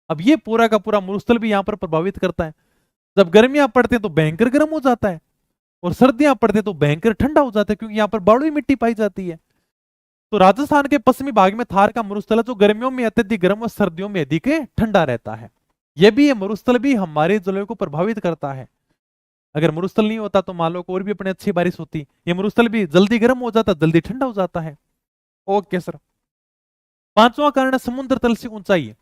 [SPEAKER 1] अब ये पूरा का पूरा मरुस्थल भी यहाँ पर प्रभावित करता है। जब गर्मियां पड़ती हैं तो भयंकर गर्म हो जाता है, और सर्दियां पड़ती हैं तो भयंकर ठंडा हो जाता है, क्योंकि यहाँ पर बालुई मिट्टी पाई जाती है। तो राजस्थान के पश्चिमी भाग में थार का मरुस्थल है, जो गर्मियों में अत्यधिक गर्म और सर्दियों में अधिक ठंडा रहता है। यह भी, ये मरुस्थल भी हमारे जलवायु को प्रभावित करता है। अगर मरुस्थल नहीं होता तो मान लो और भी अपने अच्छी बारिश होती, ये मरुस्थल भी जल्दी गर्म हो जाता, जल्दी ठंडा हो जाता है। Okay sir. पांचवा कारण है समुद्र तल से ऊंचाई।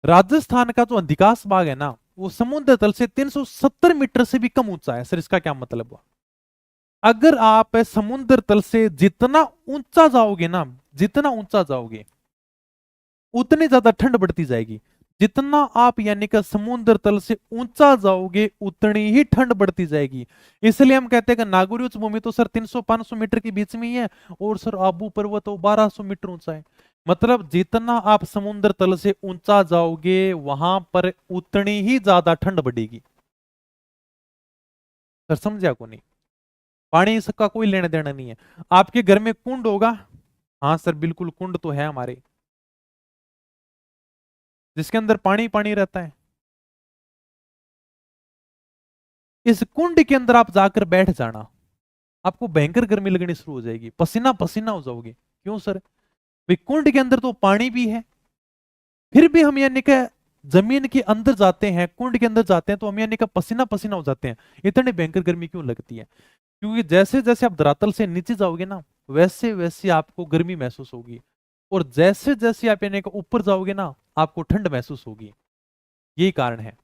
[SPEAKER 1] राजस्थान का जो अधिकांश भाग है ना, वो समुद्र तल से 370 मीटर से भी कम ऊंचा है। सर इसका क्या मतलब हुआ? अगर आप समुद्र तल से जितना ऊंचा जाओगे ना, जितना ऊंचा जाओगे उतनी ज्यादा ठंड बढ़ती जाएगी। जितना आप यानी कि समुद्र तल से ऊंचा जाओगे उतनी ही ठंड बढ़ती जाएगी। इसलिए हम कहते हैं कि नागौरी उच्च भूमि तो सर 300-500 मीटर के बीच में ही है, और सर आबू पर्वत तो 1200 मीटर ऊंचा है। मतलब जितना आप समुद्र तल से ऊंचा जाओगे वहां पर उतनी ही ज्यादा ठंड बढ़ेगी। सर समझा को नहीं? पानी इसका कोई लेना देना नहीं है। आपके घर में कुंड होगा, हाँ सर बिल्कुल कुंड तो है हमारे, जिसके अंदर पानी पानी रहता है। इस कुंड के अंदर आप जाकर बैठ जाना, आपको भयंकर गर्मी लगनी शुरू हो जाएगी, पसीना पसीना हो जाओगे। क्यों सर? भाई कुंड के अंदर तो पानी भी है, फिर भी हम यानी कि जमीन के अंदर जाते हैं, कुंड के अंदर जाते हैं, तो हम यानी कि पसीना पसीना हो जाते हैं। इतनी भयंकर गर्मी क्यों लगती है? क्योंकि जैसे जैसे आप धरातल से नीचे जाओगे ना, वैसे वैसे आपको गर्मी महसूस होगी, और जैसे जैसे आप यानी कि ऊपर जाओगे ना, आपको ठंड महसूस होगी। यही कारण है।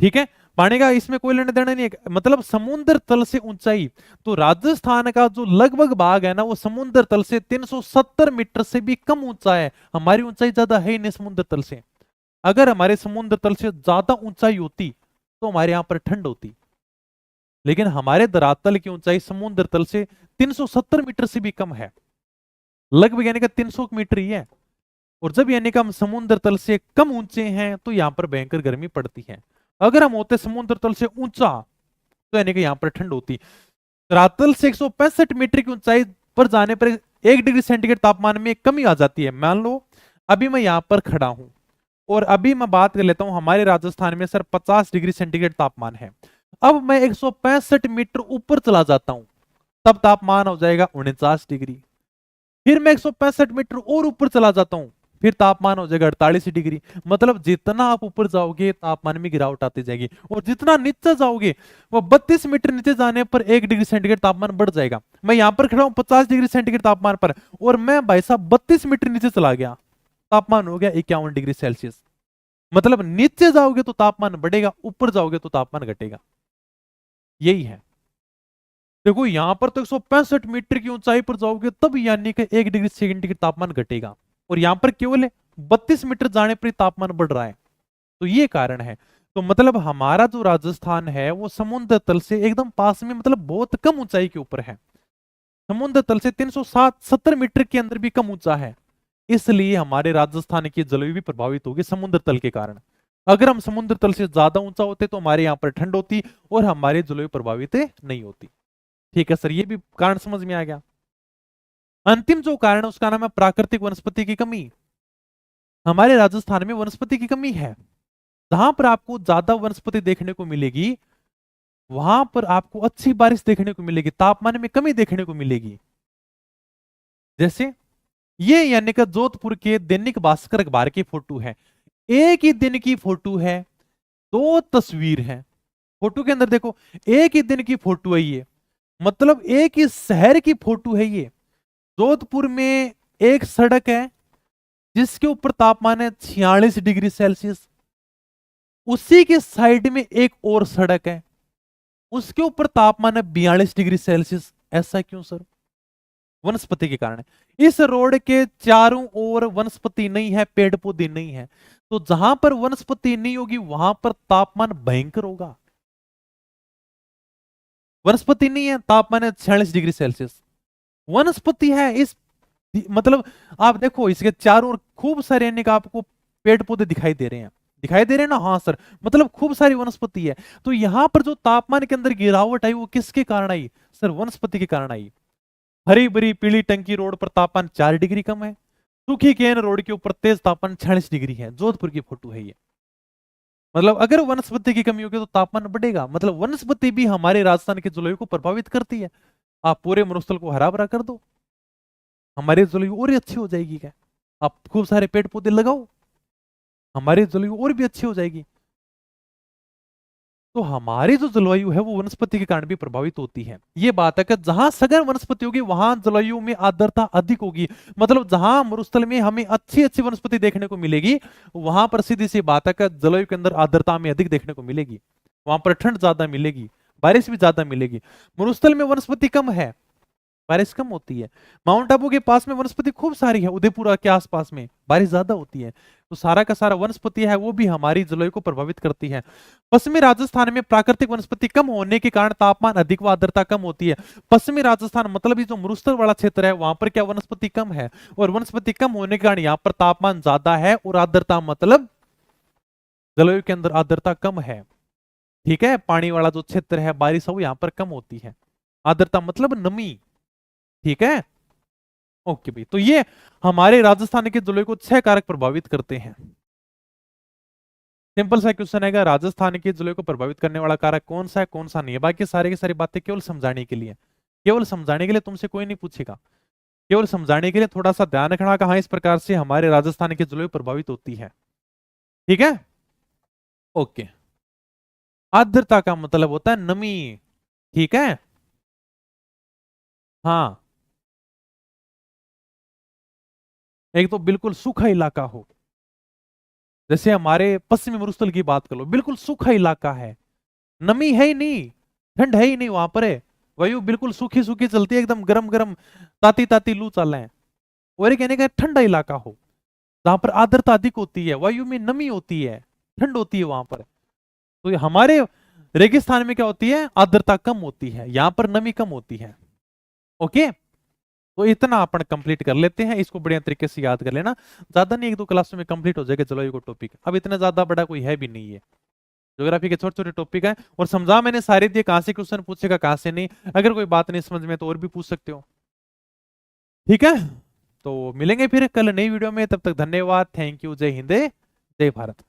[SPEAKER 1] ठीक है। पानी का इसमें कोई लेना देना नहीं है। मतलब समुद्र तल से ऊंचाई, तो राजस्थान का जो लगभग भाग है ना, वो समुद्र तल से 370 मीटर से भी कम ऊंचा है। हमारी ऊंचाई ज्यादा है ही नहीं समुद्र तल से। अगर हमारे समुद्र तल से ज्यादा ऊंचाई होती तो हमारे यहां पर ठंड होती, लेकिन हमारे धरातल की ऊंचाई समुद्र तल से 370 मीटर से भी कम है, लगभग यानी कि 300 मीटर ही है। और जब यानी कि हम समुद्र तल से कम ऊंचे हैं तो यहां पर भयंकर गर्मी पड़ती है। अगर हम होते समुद्र तल से ऊंचा तो यानी कि यहां पर ठंड होती। धरातल से 165 मीटर की ऊंचाई पर जाने पर 1 डिग्री सेंटीग्रेड तापमान में कमी आ जाती है। मान लो अभी मैं यहां पर खड़ा हूं, और अभी मैं बात कर लेता हूं, हमारे राजस्थान में सर 50 डिग्री सेंटीग्रेड तापमान है। अब मैं 165 मीटर ऊपर चला जाता हूं, तब तापमान हो जाएगा 49 डिग्री। फिर मैं 165 मीटर और ऊपर चला जाता हूं, फिर तापमान हो जाएगा 48 डिग्री। मतलब जितना आप ऊपर जाओगे तापमान में गिरावट आती जाएगी, और जितना नीचे जाओगे वो 32 मीटर नीचे जाने पर 1 डिग्री सेंटीग्रेड तापमान बढ़ जाएगा। मैं यहां पर खड़ा हूं 50 डिग्री सेंटीग्रेड तापमान पर, और मैं भाई साहब 32 मीटर नीचे चला गया, तापमान हो गया 51 डिग्री सेल्सियस। मतलब नीचे जाओगे तो तापमान बढ़ेगा, ऊपर जाओगे तो तापमान घटेगा। यही है। देखो यहां पर तो 165 मीटर की ऊंचाई पर जाओगे तब यानी कि 1 डिग्री सेंटीग्रेड तापमान घटेगा, और यहां पर केवल 32 मीटर जाने पर तापमान बढ़ रहा है। तो ये कारण है। तो मतलब हमारा जो राजस्थान है वो समुद्र तल से एकदम पास में, मतलब बहुत कम ऊंचाई के ऊपर है। समुद्र तल से 370 मीटर के अंदर भी कम ऊंचा है, इसलिए हमारे राजस्थान की जलवायु भी प्रभावित होगी समुद्र तल के कारण। अगर हम समुद्र तल से ज्यादा ऊंचा होते तो हमारे यहाँ पर ठंड होती और हमारी जलवायु प्रभावित नहीं होती। ठीक है सर, ये भी कारण समझ में आ गया। अंतिम जो कारण है उसका नाम है प्राकृतिक वनस्पति की कमी। हमारे राजस्थान में वनस्पति की कमी है। जहां पर आपको ज्यादा वनस्पति देखने को मिलेगी वहां पर आपको अच्छी बारिश देखने को मिलेगी, तापमान में कमी देखने को मिलेगी। जैसे ये यानी कि जोधपुर के दैनिक भास्कर अखबार की फोटो है, एक ही दिन की फोटो है, दो तस्वीर है। फोटो के अंदर देखो, एक ही दिन की फोटो है ये, मतलब एक ही शहर की फोटो है ये। जोधपुर में एक सड़क है जिसके ऊपर तापमान है 46 डिग्री सेल्सियस, उसी के साइड में एक और सड़क है उसके ऊपर तापमान है 42 डिग्री सेल्सियस। ऐसा क्यों सर? वनस्पति के कारण। इस रोड के चारों ओर वनस्पति नहीं है, पेड़ पौधे नहीं है, तो जहां पर वनस्पति नहीं होगी वहां पर तापमान भयंकर होगा। वनस्पति नहीं है, तापमान है 46 डिग्री सेल्सियस। वनस्पति है, इस मतलब आप देखो इसके चारों ओर खूब सारे यानी कि आपको पेड़ पौधे दिखाई दे रहे हैं, दिखाई दे रहे हैं ना? हाँ सर, मतलब खूब सारी वनस्पति है। तो यहां पर जो तापमान के अंदर गिरावट आई वो किसके कारण आई सर? वनस्पति के कारण आई। हरी भरी पीली टंकी रोड पर तापमान 4 डिग्री कम है, सूखी केन रोड के ऊपर तेज तापमान 46 डिग्री है। जोधपुर की फोटो है ये। मतलब अगर वनस्पति की कमी होगी तो तापमान बढ़ेगा। मतलब वनस्पति भी हमारे राजस्थान के जलवायु को प्रभावित करती है। आप पूरे मरुस्थल को हरा भरा कर दो, हमारी जलवायु और अच्छी हो जाएगी। क्या आप खूब सारे पेड़ पौधे लगाओ, हमारी जलवायु और भी अच्छी हो जाएगी। तो हमारी जो जलवायु है वो वनस्पति के कारण भी प्रभावित होती है। ये बात है कि जहां सघन वनस्पति होगी वहां जलवायु में आर्द्रता अधिक होगी। मतलब जहां मरुस्थल में हमें अच्छी अच्छी वनस्पति देखने को मिलेगी वहां पर सीधी सी बात है कि जलवायु के अंदर आर्द्रता में अधिक देखने को मिलेगी, वहां पर ठंड ज्यादा मिलेगी, बारिश भी ज्यादा मिलेगी। मरुस्थल में वनस्पति कम है, बारिश कम होती है। माउंट आबू के पास में वनस्पति खूब सारी है, उदयपुर के आसपास में बारिश ज्यादा होती है। तो सारा का सारा वनस्पति है वो भी हमारी जलवायु को प्रभावित करती है। पश्चिमी राजस्थान में प्राकृतिक वनस्पति कम होने के कारण तापमान अधिक व आर्द्रता कम होती है। पश्चिमी राजस्थान मतलब ये जो मरुस्थल वाला क्षेत्र है वहां पर क्या वनस्पति कम है, और वनस्पति कम होने के कारण यहाँ पर तापमान ज्यादा है और आर्द्रता मतलब जलवायु के अंदर आर्द्रता कम है। ठीक है, पानी वाला जो क्षेत्र है बारिश वो यहाँ पर कम होती है। आर्द्रता मतलब नमी। ठीक है, ओके भाई। तो ये हमारे राजस्थान के जलवायु को 6 कारक प्रभावित करते हैं। सिंपल सा क्वेश्चन है, राजस्थान के जलवायु को प्रभावित करने वाला कारक कौन सा है कौन सा नहीं है। बाकी सारी की सारी बातें केवल समझाने के लिए, केवल समझाने के लिए, तुमसे कोई नहीं पूछेगा, केवल समझाने के लिए थोड़ा सा ध्यान रखना कि हाँ इस प्रकार से हमारे राजस्थान की जलवायु प्रभावित होती है। ठीक है, ओके। आर्द्रता का मतलब होता है नमी। ठीक है, हाँ, एक तो बिल्कुल सूखा इलाका हो, जैसे हमारे पश्चिमी मरुस्थल की बात कर लो, बिल्कुल सूखा इलाका है, नमी है ही नहीं, ठंड है ही नहीं वहां पर है, वायु बिल्कुल सूखी सूखी चलती है, एकदम गरम गरम ताती ताती लू चल रहे हैं। और कहने का ठंडा इलाका हो जहां पर आर्द्रता अधिक होती है, वायु में नमी होती है, ठंड होती है वहां पर। तो हमारे रेगिस्तान में क्या होती है? आर्द्रता कम होती है, यहां पर नमी कम होती है। ओके, तो इतना अपन कंप्लीट कर लेते हैं, इसको बढ़िया तरीके से याद कर लेना। ज्यादा नहीं, 1-2 क्लासों में कंप्लीट हो जाएगा जलवायु को टॉपिक। अब इतना ज्यादा बड़ा कोई है भी नहीं है, ज्योग्राफी के छोटे छोटे टॉपिक हैं और समझा मैंने सारे दिए, कहां से क्वेश्चन पूछेगा कहां से नहीं। अगर कोई बात नहीं समझ में तो और भी पूछ सकते हो। ठीक है, तो मिलेंगे फिर कल नई वीडियो में, तब तक धन्यवाद, थैंक यू, जय हिंद जय भारत।